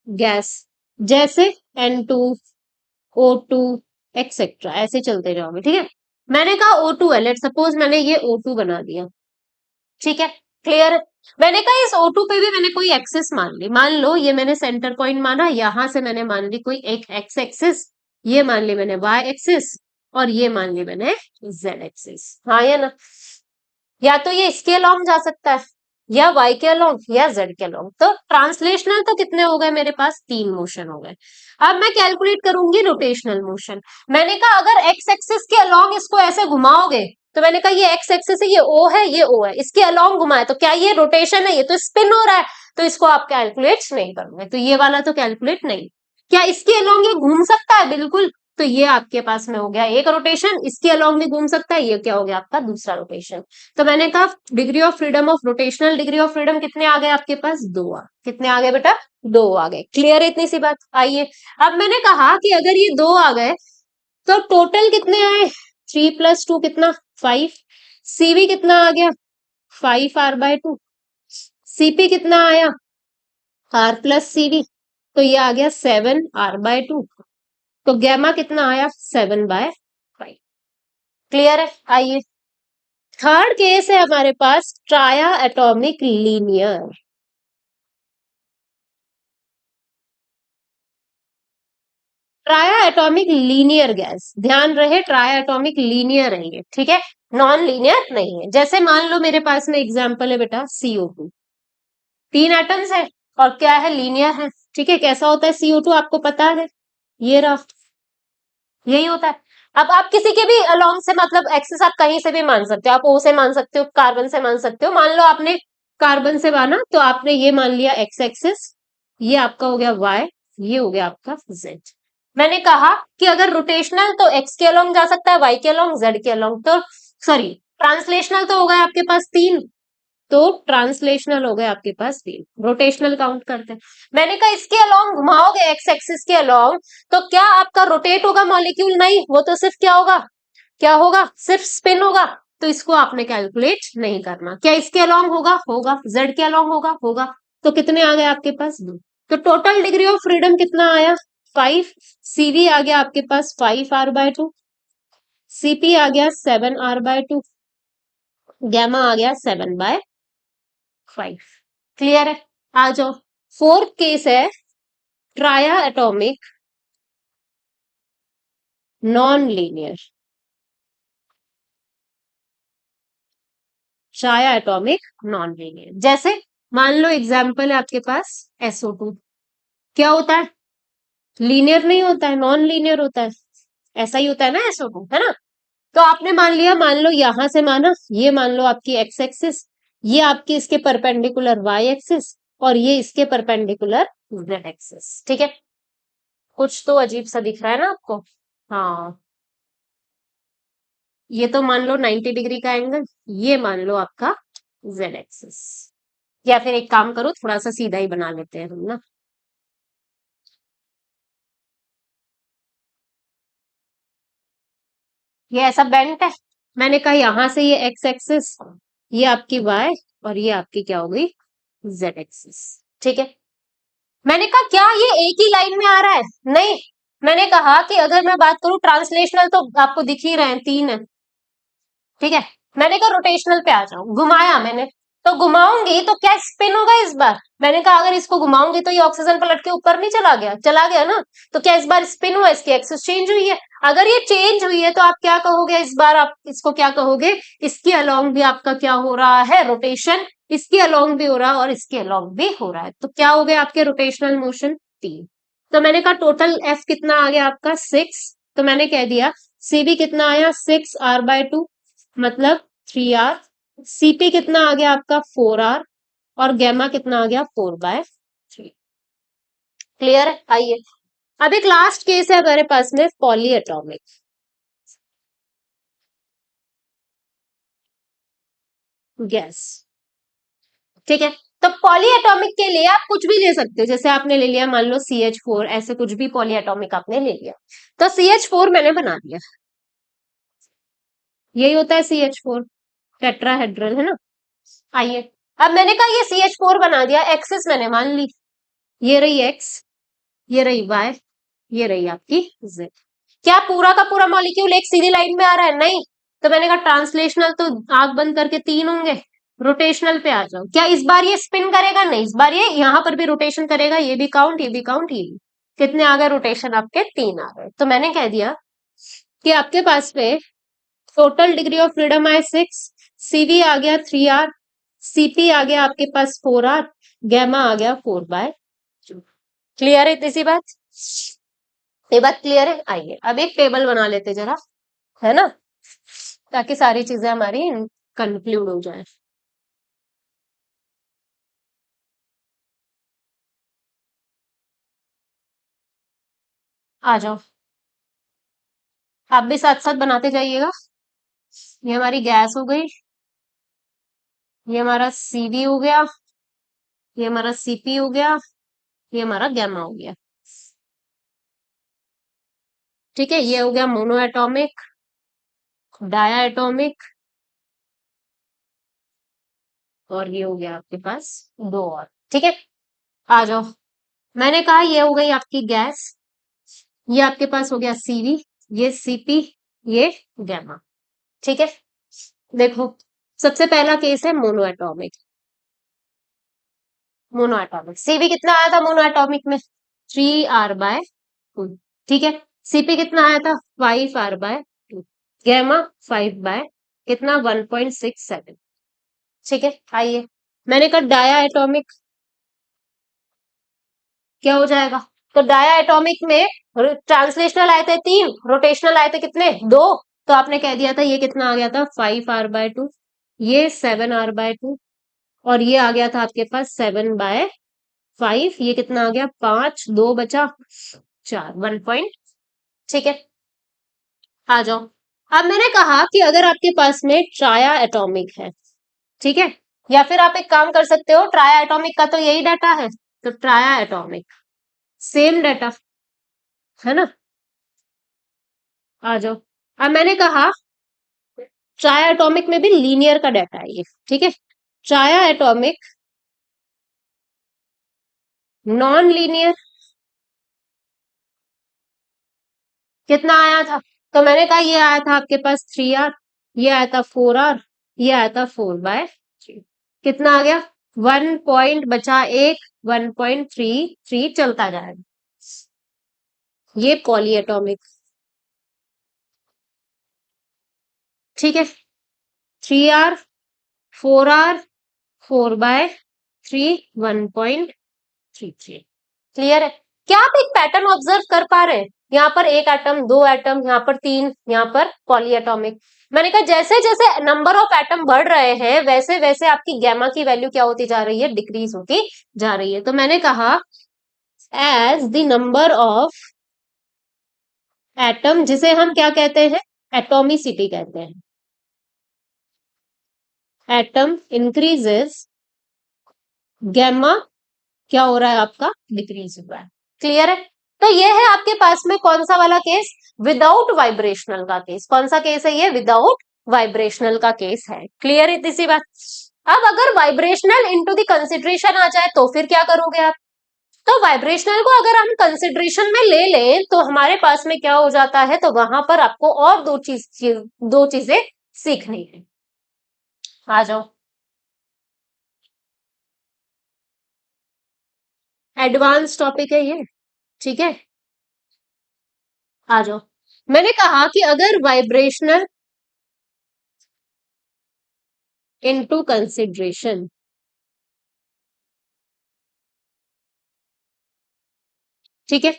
गैस, जैसे N2, O2 एक्सेट्रा, ऐसे चलते जाओगे। ठीक है, मैंने कहा O2 है, लेट सपोज मैंने ये O2 बना दिया। ठीक है, क्लियर है? मैंने कहा इस O2 पे भी मैंने कोई एक्सिस मान ली, मान लो ये मैंने सेंटर पॉइंट माना, यहां से मैंने मान ली कोई एक एक्स एक्सिस, ये मान ली मैंने वाई एक्सिस, और ये मान ली मैंने जेड एक्सिस। हाँ या ना? या तो ये इसके अलोंग जा सकता है, या वाई के अलोंग, या जेड के अलोंग। तो ट्रांसलेशनल तो कितने हो गए मेरे पास? 3 मोशन हो गए। अब मैं कैलकुलेट करूंगी रोटेशनल मोशन। मैंने कहा अगर एक्स एक्सिस के अलोंग इसको ऐसे घुमाओगे, तो मैंने कहा ये एक्स एक्सिस है, ये ओ है, ये ओ है, इसके अलोंग घुमाए, तो क्या ये रोटेशन है? ये तो स्पिन हो रहा है, तो इसको आप कैलकुलेट नहीं करोगे, तो ये वाला तो कैलकुलेट नहीं। क्या इसके अलोंग ये घूम सकता है? बिल्कुल। तो ये आपके पास में हो गया एक रोटेशन, इसके अलोंग भी घूम सकता है, ये क्या हो गया आपका? दूसरा रोटेशन। तो मैंने कहा degree of freedom of rotational degree of freedom कितने आ गए आपके पास? 2 आ, कितने आ गए बेटा? 2 आ गए। क्लियर है इतनी सी बात? आइए, अब मैंने कहा कि अगर ये 2 आ गए, तो टोटल कितने आए? 3 प्लस 2 कितना? 5। सीवी कितना आ गया? 5 r/2। सीपी कितना आया? आर प्लस सीवी, तो ये आ गया 7 r/2। तो गैमा कितना आया? 7/5। क्लियर है? आइए थर्ड केस है हमारे पास, ट्राया atomic linear. ट्राया atomic linear gas, ध्यान रहे ट्राया एटॉमिक लीनियर है ये, ठीक है, नॉन लीनियर नहीं है। जैसे मान लो मेरे पास में एग्जांपल है बेटा CO2, 3 एटम्स है, और क्या है? लीनियर है। ठीक है, कैसा होता है CO2 आपको पता है? ये रहा, यही होता है। अब आप किसी के भी अलोंग से, मतलब एक्सिस आप कहीं से भी मान सकते हो, आप O से मान सकते हो, कार्बन से मान सकते हो। मान लो आपने कार्बन से माना, तो आपने ये मान लिया एक्स एक्सिस, ये आपका हो गया वाई, ये हो गया आपका जेड। मैंने कहा कि अगर रोटेशनल तो एक्स के अलोंग जा सकता है, वाई के अलोंग, जेड के अलोंग, तो सॉरी ट्रांसलेशनल तो हो गया आपके पास 3, तो ट्रांसलेशनल हो गए आपके पास 3, रोटेशनल काउंट करते हैं। मैंने कहा इसके अलोंग घुमाओगे एक्स एक्सिस के अलोंग, तो क्या आपका रोटेट होगा मॉलिक्यूल? नहीं, वो तो सिर्फ क्या होगा? क्या होगा? सिर्फ स्पिन होगा। तो इसको आपने कैलकुलेट नहीं करना। क्या इसके अलोंग होगा? होगा। जेड के अलोंग होगा? होगा। तो कितने आ गए आपके पास? 2। तो टोटल डिग्री ऑफ फ्रीडम कितना आया? 5। सीवी आ गया आपके पास 5 r/2, सीपी आ गया 7 r/2, गैमा आ गया 7/5। क्लियर है? आ जाओ, फोर्थ केस है, ट्राया atomic non linear. ट्राया atomic non linear, जैसे मान लो एग्जाम्पल है आपके पास SO2, क्या होता है? लीनियर नहीं होता है, नॉन लीनियर होता है। ऐसा ही होता है ना SO2, है ना? तो आपने मान लिया, मान लो यहां से माना, ये मान लो आपकी एक्स एक्सिस, ये आपकी इसके परपेंडिकुलर वाई एक्सिस, और ये इसके परपेंडिकुलर जेड एक्सिस। ठीक है, कुछ तो अजीब सा दिख रहा है ना आपको? हाँ, ये तो मान लो 90 डिग्री का एंगल, ये मान लो आपका जेड एक्सिस। या फिर एक काम करो, थोड़ा सा सीधा ही बना लेते हैं हम ना। ये ऐसा बेंट है, मैंने कहा यहां से ये एक्स एक्सिस, ये आपकी y और ये आपकी क्या हो गई, z एक्सिस। ठीक है, मैंने कहा क्या ये एक ही लाइन में आ रहा है, नहीं, मैंने कहा कि अगर मैं बात करूं ट्रांसलेशनल तो आपको दिख ही रहे हैं, 3 है। ठीक है, मैंने कहा रोटेशनल पे आ जाऊं, घुमाया मैंने, तो घुमाऊंगी तो क्या स्पिन होगा इस बार, मैंने कहा अगर इसको घुमाऊंगी तो ये ऑक्सीजन पलट के ऊपर नहीं चला गया, चला गया ना, तो क्या इस बार स्पिन हुआ, इसकी एक्सिस चेंज हुई है। अगर ये चेंज हुई है तो आप क्या कहोगे इस बार, आप इसको क्या कहोगे, इसके अलोंग भी आपका क्या हो रहा है, रोटेशन, इसके अलोंग भी हो रहा है और इसके अलोंग भी हो रहा है, तो क्या हो गया आपके रोटेशनल मोशन, 3। तो मैंने कहा टोटल एफ कितना आ गया आपका 6, तो मैंने कह दिया सीबी कितना आया 6r/2, मतलब 3r, सीपी कितना आ गया आपका 4r, और गैमा कितना आ गया 4/3। क्लियर है, आइए अब एक लास्ट केस है हमारे पास में, पॉली एटॉमिक गैस। ठीक है, तो पॉली एटॉमिक के लिए आप कुछ भी ले सकते हो, जैसे आपने ले लिया मान लो CH4, ऐसे कुछ भी पॉली एटॉमिक आपने ले लिया, तो CH4 मैंने बना दिया, यही होता है CH4, टेट्राहेड्रल है ना। आइए, अब मैंने कहा ये CH4 बना दिया, एक्सिस मैंने मान ली, ये रही एक्स, ये रही वाई, ये रही आपकी जेड। क्या पूरा का पूरा मॉलिक्यूल एक सीधी लाइन में आ रहा है, नहीं, तो मैंने कहा ट्रांसलेशनल तो आंख बंद करके 3 होंगे, रोटेशनल पे आ जाओ, क्या इस बार ये स्पिन करेगा, नहीं, इस बार ये यहां पर भी रोटेशन करेगा, ये भी काउंट, ये भी काउंट, ये भी, कितने आ गए रोटेशन आपके, 3 आ गए। तो मैंने कह दिया कि आपके पास में टोटल डिग्री ऑफ फ्रीडम आए 6, सीवी आ गया 3r, सीपी आ गया आपके पास 4r, गैमा आ गया 4/2। क्लियर है इतनी सी बात, ये बात क्लियर है। आइए अब एक टेबल बना लेते जरा, है ना, ताकि सारी चीजें हमारी कंक्लूड हो जाए। आ जाओ, आप भी साथ साथ बनाते जाइएगा। ये हमारी गैस हो गई, ये हमारा सीवी हो गया, ये हमारा सीपी हो गया, ये हमारा गैमा हो गया। ठीक है, ये हो गया मोनो एटॉमिक, डाया एटॉमिक, और ये हो गया आपके पास दो और। ठीक है, आ जाओ, मैंने कहा ये हो गई आपकी गैस, ये आपके पास हो गया सीवी, ये सीपी, ये गैमा। ठीक है, देखो सबसे पहला केस है mono atomic, mono atomic CV कितना आया था मोनो एटॉमिक में, 3r/2। ठीक है, सीपी कितना आया था 5r/2, गैमा 5 बाय कितना 1.67। ठीक है, आइए, मैंने कहा डाया एटॉमिक क्या हो जाएगा, तो डाया एटॉमिक में ट्रांसलेशनल आए थे 3, रोटेशनल आए थे कितने 2, तो आपने कह दिया था ये कितना आ गया था 5r/2, ये 7r/2, और ये आ गया था आपके पास 7/5, ये कितना आ गया 5, 2 बचा 4, 1 पॉइंट। ठीक है, आ जाओ, अब मैंने कहा कि अगर आपके पास में ट्राया एटॉमिक है, ठीक है, या फिर आप एक काम कर सकते हो, ट्राया एटॉमिक का तो यही डाटा है, तो ट्राया एटॉमिक सेम डाटा, है ना। आ जाओ, अब मैंने कहा ट्राया एटॉमिक में भी लीनियर का डाटा है ये, ठीक है, ट्राया एटॉमिक नॉन लीनियर कितना आया था, तो मैंने कहा ये आया था आपके पास 3r, ये आया था 4r, ये आया था 4/3, कितना आ गया 1 पॉइंट बचा एक, 1.33 चलता जाएगा, ये पॉली एटॉमिक। ठीक है, 3r, 4r, 4/3, 1.33। क्लियर है, क्या आप एक पैटर्न ऑब्जर्व कर पा रहे हैं, यहाँ पर एक एटम, दो एटम, यहाँ पर 3, यहाँ पर पॉली एटॉमिक। मैंने कहा जैसे जैसे नंबर ऑफ एटम बढ़ रहे हैं वैसे वैसे आपकी गैमा की वैल्यू क्या होती जा रही है, डिक्रीज होती जा रही है। तो मैंने कहा as the number of atom, जिसे हम क्या कहते हैं, एटॉमिसिटी कहते हैं, एटम इंक्रीजेस, गैमा क्या हो रहा है आपका, डिक्रीज हो रहा है। क्लियर है, तो ये है आपके पास में कौन सा वाला केस, विदाउट वाइब्रेशनल का केस, कौन सा केस है ये, विदाउट वाइब्रेशनल का केस है। क्लियर है इतनी सी बात। अब अगर वाइब्रेशनल इनटू द कंसिडरेशन आ जाए तो फिर क्या करोगे आप? तो वाइब्रेशनल को अगर हम कंसिडरेशन में ले लें तो हमारे पास में क्या हो जाता है, तो वहां पर आपको और दो चीजें सीखनी है। आ जाओ, एडवांस टॉपिक है ये, ठीक है। आ जाओ, मैंने कहा कि अगर वाइब्रेशनल इनटू कंसिडरेशन, ठीक है,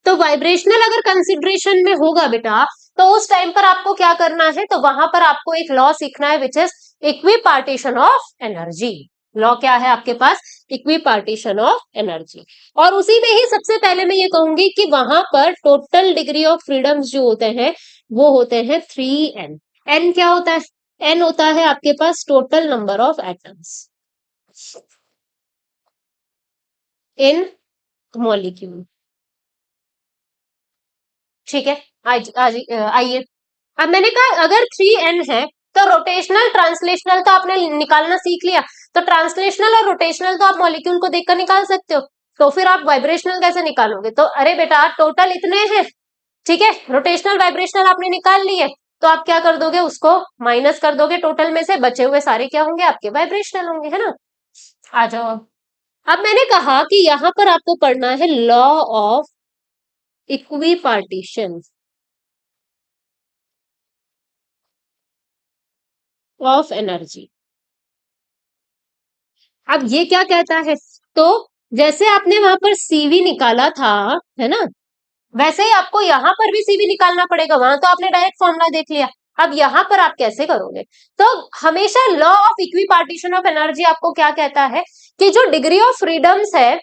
तो वाइब्रेशनल अगर कंसिडरेशन में होगा बेटा, तो उस टाइम पर आपको क्या करना है, तो वहां पर आपको एक लॉ सीखना है which is equipartition of energy. Law क्या है आपके पास? Equipartition of energy. और उसी में ही सबसे पहले मैं ये कहूंगी कि वहां पर टोटल डिग्री ऑफ फ्रीडम्स जो होते हैं वो होते हैं 3n। एन क्या होता है? एन होता है आपके पास total number of atoms in molecule, ठीक है। आज आज आइए, अब मैंने कहा अगर 3n है तो रोटेशनल ट्रांसलेशनल तो आपने निकालना सीख लिया, तो ट्रांसलेशनल और रोटेशनल तो आप मॉलिक्यूल को देखकर निकाल सकते हो, तो फिर आप वाइब्रेशनल कैसे निकालोगे? तो अरे बेटा टोटल इतने हैं, ठीक है, रोटेशनल वाइब्रेशनल आपने निकाल लिए, तो आप क्या कर दोगे, उसको माइनस कर दोगे टोटल में से, बचे हुए सारे क्या होंगे आपके? वाइब्रेशनल होंगे, है ना। आ जाओ, अब मैंने कहा कि यहां पर आपको पढ़ना है law of equipartition of energy. अब ये क्या कहता है, तो जैसे आपने वहां पर सीवी निकाला था, है ना, वैसे ही आपको यहाँ पर भी सीवी निकालना पड़ेगा। वहां तो आपने डायरेक्ट फॉर्मूला देख लिया, अब यहाँ पर आप कैसे करोगे? तो हमेशा law of equipartition of energy आपको क्या कहता है कि जो डिग्री ऑफ फ्रीडम्स है,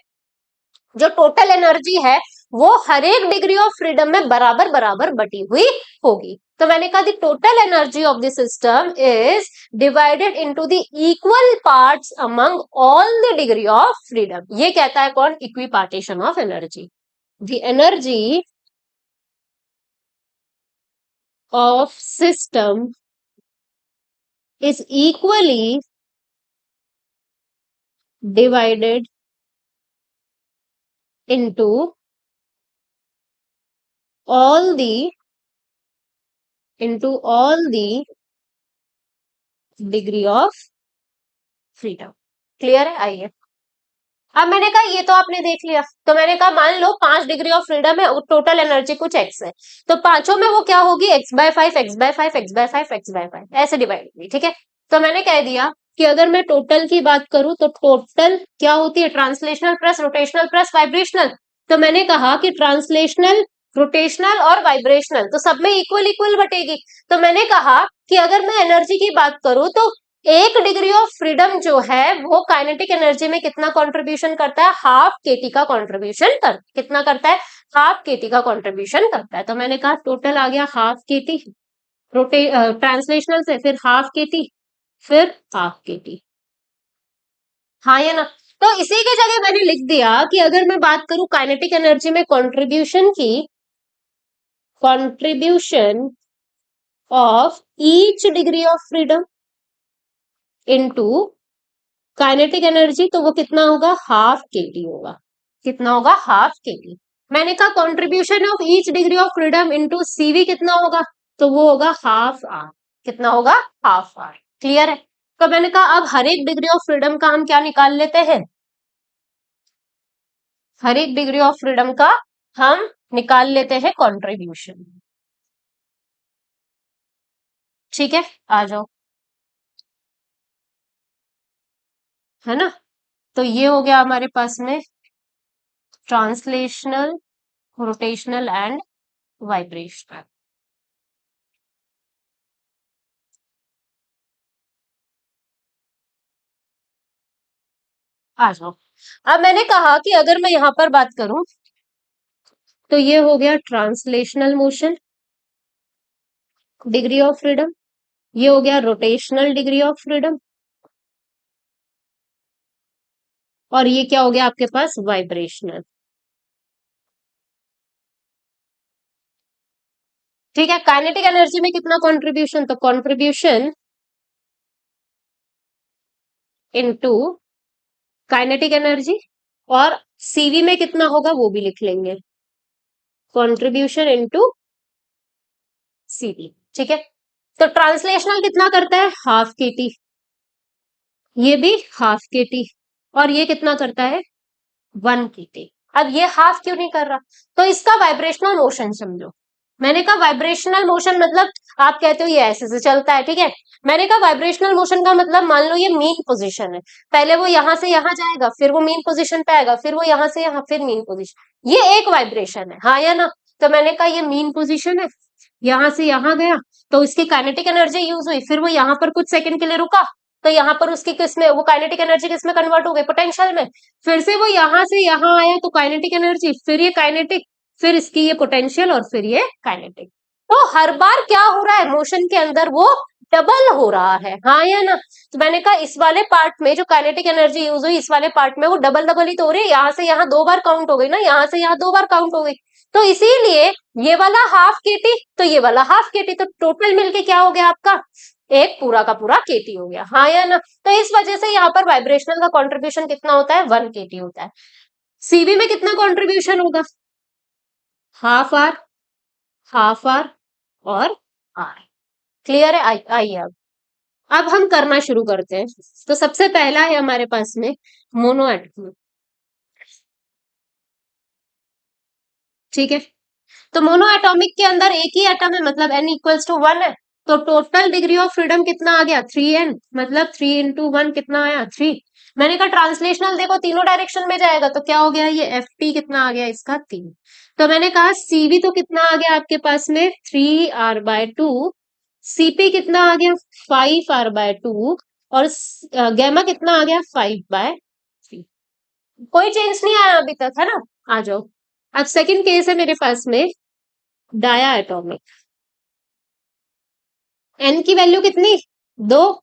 जो टोटल एनर्जी है, वो हर एक डिग्री ऑफ फ्रीडम में बराबर बराबर बटी हुई होगी। तो मैंने कहा the total energy of the system is divided into the equal parts among all the degree of freedom. ये कहता है कौन? Equipartition of energy. The energy of system is equally divided into all the degree of freedom। Clear है? आइए, अब मैंने कहा ये तो आपने देख लिया, तो मैंने कहा मान लो 5 डिग्री ऑफ फ्रीडम है, टोटल एनर्जी कुछ एक्स है, तो पांचों में वो क्या होगी? x/5 x/5 x/5 x/5 ऐसे डिवाइड होगी, ठीक है। तो मैंने कह दिया कि अगर मैं टोटल की बात करूं तो टोटल क्या होती है? Translational plus rotational plus vibrational. तो मैंने कहा कि ट्रांसलेशनल, रोटेशनल और वाइब्रेशनल तो सब में इक्वल इक्वल बटेगी। तो मैंने कहा कि अगर मैं एनर्जी की बात करूं तो 1 डिग्री ऑफ फ्रीडम जो है वो काइनेटिक एनर्जी में कितना कंट्रीब्यूशन करता है? हाफ केटी का कंट्रीब्यूशन कर, कितना करता है? हाफ केटी का कंट्रीब्यूशन करता है। तो मैंने कहा टोटल आ गया हाफ केटी, रोटे ट्रांसलेशनल से फिर हाफ केटी, फिर हाफ केटी, हाँ या ना। तो इसी की जगह मैंने लिख दिया कि अगर मैं बात करूं काइनेटिक एनर्जी में कंट्रीब्यूशन की, contribution of each degree of freedom into kinetic energy, तो वो कितना होगा? हाफ केटी होगा। कितना होगा? हाफ केटी। मैंने कहा contribution of each degree of freedom into CV कितना होगा? तो वो होगा हाफ आर। कितना होगा? Half are. क्लियर है? तो मैंने कहा अब हर एक डिग्री ऑफ फ्रीडम का हम क्या निकाल लेते हैं? हर एक डिग्री ऑफ फ्रीडम का हम निकाल लेते हैं कंट्रीब्यूशन, ठीक है। आ जाओ, है ना। तो ये हो गया हमारे पास में ट्रांसलेशनल, रोटेशनल एंड वाइब्रेशनल। आ जाओ, अब मैंने कहा कि अगर मैं यहां पर बात करूं तो ये हो गया translational motion degree of freedom, ये हो गया रोटेशनल डिग्री ऑफ फ्रीडम, और ये क्या हो गया आपके पास? वाइब्रेशनल। ठीक है, काइनेटिक एनर्जी में कितना कंट्रीब्यूशन, तो कंट्रीब्यूशन इनटू काइनेटिक एनर्जी, और सीवी में कितना होगा वो भी लिख लेंगे, कंट्रीब्यूशन इनटू सीवी। ठीक है, तो ट्रांसलेशनल कितना करता है, हाफ केटी, ये भी हाफ केटी, और ये कितना करता है, 1 केटी। अब ये हाफ क्यों नहीं कर रहा, तो इसका वाइब्रेशनल मोशन समझो। मैंने कहा वाइब्रेशनल मोशन मतलब, आप कहते हो ये ऐसे से चलता है, ठीक है, मैंने कहा वाइब्रेशनल मोशन का मतलब मान लो ये मीन पोजीशन है, पहले वो यहां से यहां जाएगा, फिर वो मीन पोजीशन पे आएगा, फिर वो यहां से यहां, फिर मीन पोजीशन, ये एक वाइब्रेशन है, हाँ या ना। तो मैंने कहा ये मीन पोजीशन है, यहां से यहां गया, तो इसकी काइनेटिक एनर्जी यूज हुई, फिर वो यहां पर कुछ सेकंड के लिए रुका, तो यहाँ पर उसकी किसमें, वो काइनेटिक एनर्जी किसमें कन्वर्ट हो गई, पोटेंशियल में, फिर से वो यहां से यहां आया, तो काइनेटिक एनर्जी, फिर ये काइनेटिक, फिर इसकी ये पोटेंशियल, और फिर ये काइनेटिक। तो हर बार क्या हो रहा है, मोशन के अंदर वो डबल हो रहा है, हाँ या ना। तो मैंने कहा इस वाले पार्ट में जो काइनेटिक एनर्जी यूज हुई, इस वाले पार्ट में वो डबल डबल ही तो हो रही है, यहाँ से यहाँ 2 बार काउंट हो गई ना, यहाँ से यहाँ 2 बार काउंट हो गई, तो इसीलिए ये वाला हाफ केटी, तो ये वाला हाफ केटी, तो टोटल मिलके क्या हो गया आपका, एक पूरा का पूरा केटी हो गया, हाँ या ना। तो इस वजह से यहाँ पर वाइब्रेशनल का कंट्रीब्यूशन कितना होता है, 1 केटी होता है। सीवी में कितना कंट्रीब्यूशन होगा, हाफ आर, हाफ आर, और आर। क्लियर है, आइए अब हम करना शुरू करते हैं। तो सबसे पहला है हमारे पास में मोनो एटम, ठीक है, तो मोनो एटॉमिक के अंदर एक ही एटम है, मतलब n इक्वल्स टू 1 है, तो टोटल डिग्री ऑफ फ्रीडम कितना आ गया, 3n, मतलब 3 × 1 कितना आया, 3। मैंने कहा ट्रांसलेशनल देखो तीनों डायरेक्शन में जाएगा, तो क्या हो गया, ये Ft कितना आ गया इसका, 3। तो मैंने कहा Cv तो कितना आ गया आपके पास में, 3r/2, Cp कितना आ गया, 5r/2, और गैमा कितना आ गया, 5/3। कोई चेंज नहीं आया अभी तक, है ना। आ जाओ, अब सेकंड केस है मेरे पास में, डाया एटॉमिक, एन की वैल्यू कितनी, 2।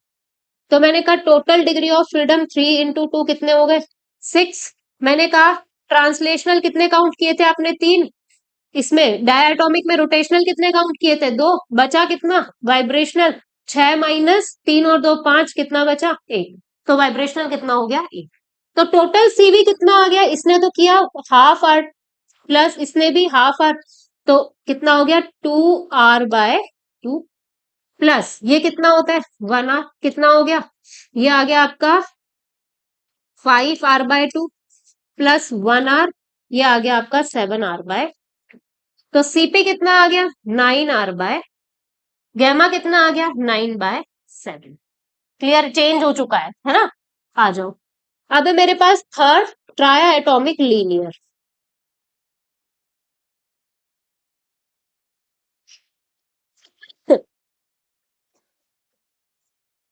तो मैंने कहा टोटल डिग्री ऑफ फ्रीडम 3 × 2 कितने हो गए, 6। मैंने कहा ट्रांसलेशनल कितने काउंट किए थे आपने, 3। इसमें डायटोमिक में रोटेशनल कितने काउंट किए थे, 2। बचा कितना, वाइब्रेशनल, 6 - 3 और 2 5, कितना बचा, 1। तो वाइब्रेशनल कितना हो गया, 1। तो टोटल सीवी कितना आ गया, इसने तो किया हाफ आर, प्लस इसने भी हाफ आर, तो कितना हो गया, 2r/2, प्लस ये कितना होता है, 1r, कितना हो गया, ये आ गया आपका 5r/2, प्लस 1r, ये आ गया आपका 7r/, तो सीपी कितना आ गया, 9r/, गैमा कितना आ गया, 9/7। क्लियर, चेंज हो चुका है ना। आ जाओ, अब है मेरे पास third, ट्राया atomic linear.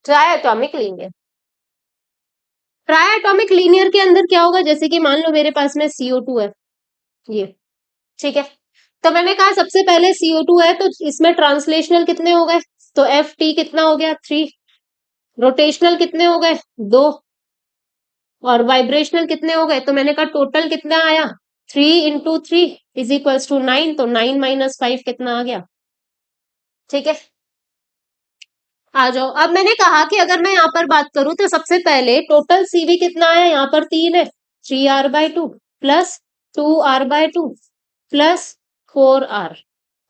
ट्राया atomic linear, ट्राया atomic linear के अंदर क्या होगा, जैसे कि मान लो मेरे पास में CO2 है, ये, ठीक है, तो मैंने कहा सबसे पहले CO2 है, तो इसमें ट्रांसलेशनल कितने हो गए, तो FT कितना हो गया, 3। रोटेशनल कितने हो गए, 2। और वाइब्रेशनल कितने हो गए, तो मैंने कहा टोटल कितना आया, 3 × 3 = 9, तो 9 - 5 कितना आ गया, ठीक है। आ जाओ, अब मैंने कहा कि अगर मैं यहाँ पर बात करूं, तो सबसे पहले टोटल सीवी कितना है, यहाँ पर 3 है, 3r/2, plus 2r/2, plus 4r,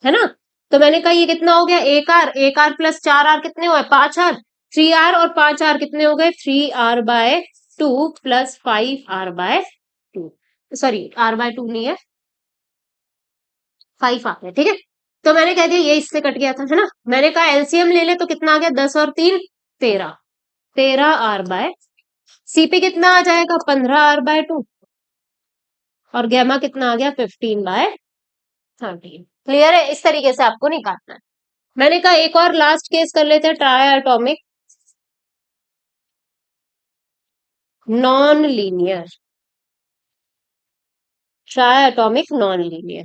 है ना। तो मैंने कहा ये कितना हो गया, 1r, 1r प्लस 4r कितने हुए, 5r, 3r और 5r कितने हो गए, 3r/2 plus 5r/2, sorry r/2 नहीं है, 5 आ गया, ठीक है। तो मैंने कह दिया ये इससे कट गया था, है ना। मैंने कहा एलसीएम ले ले, तो कितना आ गया, 10 और 3 13, 13r/, सीपी कितना आ जाएगा, 15r/2, और गैमा कितना आ गया, 15/13। क्लियर है, इस तरीके से आपको निकालना है। मैंने कहा एक और लास्ट केस कर लेते हैं, ट्राया atomic non linear, ट्राया atomic non linear,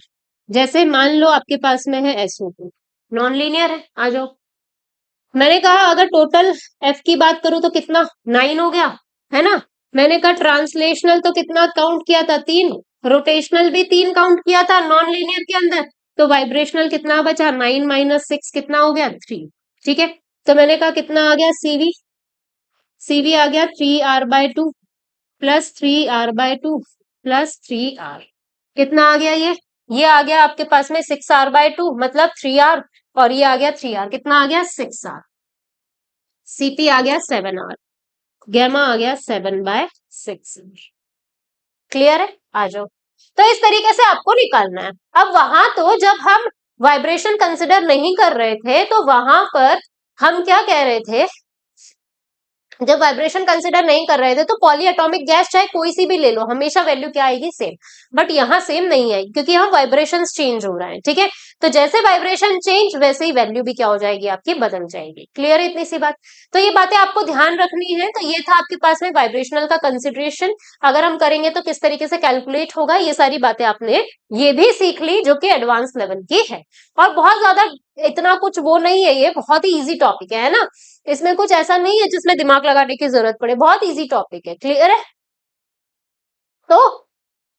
जैसे मान लो आपके पास में है SO2, नॉन लीनियर है। आ जाओ, मैंने कहा अगर टोटल F की बात करूं तो कितना, 9 हो गया, है ना। मैंने कहा ट्रांसलेशनल तो कितना काउंट किया था, 3। रोटेशनल भी 3 काउंट किया था नॉन लीनियर के अंदर, तो वाइब्रेशनल कितना बचा, 9 माइनस 6 कितना हो गया, 3। ठीक है, तो मैंने कहा कितना आ गया सीवी, सीवी आ गया 3r/2 plus 3r/2 plus 3r, कितना आ गया ये आ गया आपके पास में 6r/2 मतलब 3r, और ये आ गया 3r, कितना आ गया 6r, सीपी आ गया 7r, गैमा आ गया 7/6। क्लियर है, आ जाओ। तो इस तरीके से आपको निकालना है। अब वहां तो जब हम वाइब्रेशन कंसिडर नहीं कर रहे थे तो वहां पर हम क्या कह रहे थे, जब वाइब्रेशन कंसिडर नहीं कर रहे थे तो पॉली एटॉमिक गैस चाहे कोई सी भी ले लो, हमेशा वैल्यू क्या आएगी, सेम। बट यहाँ सेम नहीं आएगी क्योंकि यहाँ वाइब्रेशन चेंज हो रहा है। ठीक है, तो जैसे वाइब्रेशन चेंज वैसे ही वैल्यू भी क्या हो जाएगी, आपकी बदल जाएगी। क्लियर है इतनी सी बात। तो ये बातें आपको ध्यान रखनी है। तो ये था आपके पास में वाइब्रेशनल का कंसिडरेशन, अगर हम करेंगे तो किस तरीके से कैलकुलेट होगा, ये सारी बातें आपने ये भी सीख ली जो कि एडवांस लेवल की है। और बहुत ज्यादा इतना कुछ वो नहीं है, ये बहुत ही इजी टॉपिक है ना, इसमें कुछ ऐसा नहीं है जिसमें दिमाग लगाने की जरूरत पड़े, बहुत इजी टॉपिक है। क्लियर है। तो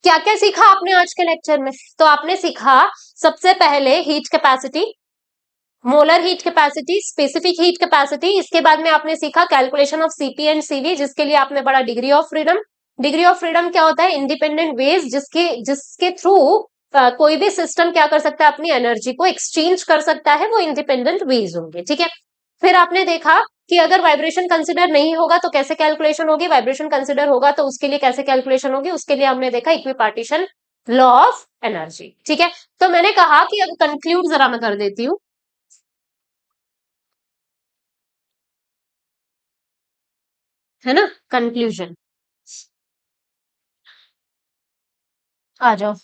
क्या क्या सीखा आपने आज के लेक्चर में, तो आपने सीखा सबसे पहले heat capacity, molar heat capacity, specific heat capacity. इसके बाद में आपने सीखा calculation of CP and CV, जिसके लिए आपने पढ़ा degree of freedom. Degree of freedom क्या होता है, इंडिपेंडेंट वेज जिसके जिसके थ्रू कोई भी सिस्टम क्या कर सकता है, अपनी एनर्जी को एक्सचेंज कर सकता है, वो इंडिपेंडेंट वेज होंगे। ठीक है, फिर आपने देखा कि अगर वाइब्रेशन कंसिडर नहीं होगा तो कैसे कैलकुलेशन होगी, वाइब्रेशन कंसिडर होगा तो उसके लिए कैसे कैलकुलेशन होगी, उसके लिए हमने देखा इक्विपार्टीशन लॉ ऑफ एनर्जी। ठीक है, तो मैंने कहा कि अब कंक्लूड जरा मैं कर देती हूँ, है ना, कंक्लूजन, आ जाओ।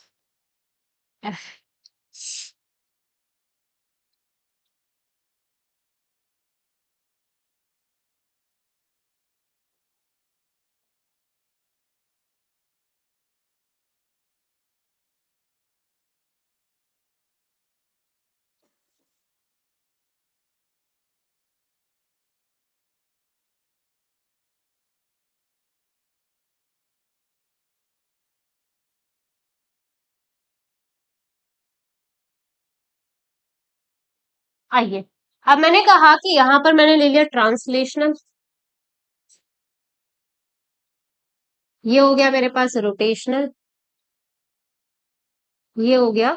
आइए, अब मैंने कहा कि यहां पर मैंने ले लिया ट्रांसलेशनल, ये हो गया मेरे पास रोटेशनल, ये हो गया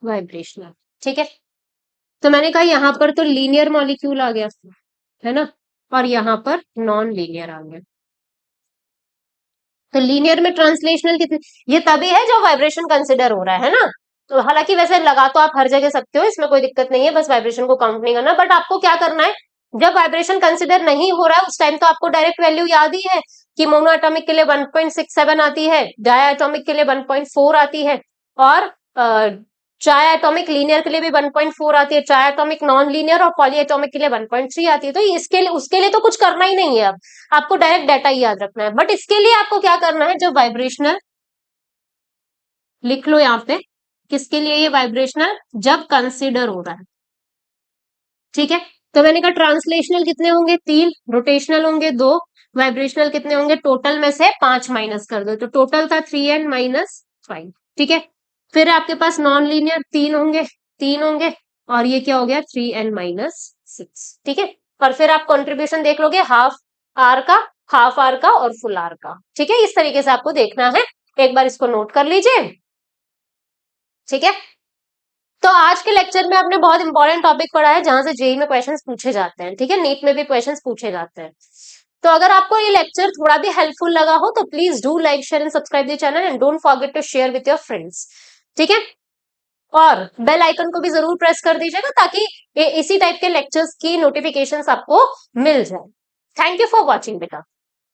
वाइब्रेशनल। ठीक है, तो मैंने कहा यहां पर तो लीनियर मॉलिक्यूल आ गया, है ना, और यहां पर नॉन लीनियर आ गया। तो लीनियर में ट्रांसलेशनल कितने, ये तभी है जो वाइब्रेशन कंसिडर हो रहा है ना। तो हालांकि वैसे लगा तो आप हर जगह सकते हो, इसमें कोई दिक्कत नहीं है, बस वाइब्रेशन को काउंट नहीं करना। बट आपको क्या करना है, जब वाइब्रेशन कंसिडर नहीं हो रहा है उस टाइम तो आपको डायरेक्ट वैल्यू याद ही है कि मोनो एटॉमिक के लिए 1.67 आती है, डाई एटॉमिक के लिए 1.4 आती है, और ट्राई एटॉमिक लीनियर के लिए भी 1.4 आती है, ट्राई एटॉमिक नॉन लीनियर और पॉली एटॉमिक के लिए 1.3 आती है। तो इसके लिए उसके लिए तो कुछ करना ही नहीं है, अब आपको डायरेक्ट डाटा ही याद रखना है। बट इसके लिए आपको क्या करना है, जब वाइब्रेशनल, लिख लो यहाँ पे, किसके लिए ये वाइब्रेशनल, जब कंसिडर हो रहा है। ठीक है, तो मैंने कहा ट्रांसलेशनल कितने होंगे, 3, रोटेशनल होंगे 2, वाइब्रेशनल कितने होंगे, टोटल में से 5 माइनस कर दो, तो टोटल था 3n माइनस 5। ठीक है, फिर आपके पास नॉन लीनियर 3 होंगे, 3 होंगे, और ये क्या हो गया 3n माइनस 6। ठीक है, और फिर आप कॉन्ट्रीब्यूशन देख लोगे हाफ आर का, हाफ आर का और फुल आर का। ठीक है, इस तरीके से आपको देखना है, एक बार इसको नोट कर लीजिए। ठीक है, तो आज के लेक्चर में आपने बहुत इंपॉर्टेंट टॉपिक पढ़ा है जहां से जेई में क्वेश्चंस पूछे जाते हैं। ठीक है, नीट में भी क्वेश्चंस पूछे जाते हैं। तो अगर आपको ये लेक्चर थोड़ा भी हेल्पफुल लगा हो तो please do like share and subscribe the channel and don't forget to share with your friends. ठीक है, और बेल आइकन को भी जरूर प्रेस कर दीजिएगा ताकि इसी टाइप के लेक्चर्स की नोटिफिकेशंस आपको मिल जाए। थैंक यू फॉर वॉचिंग बेटा।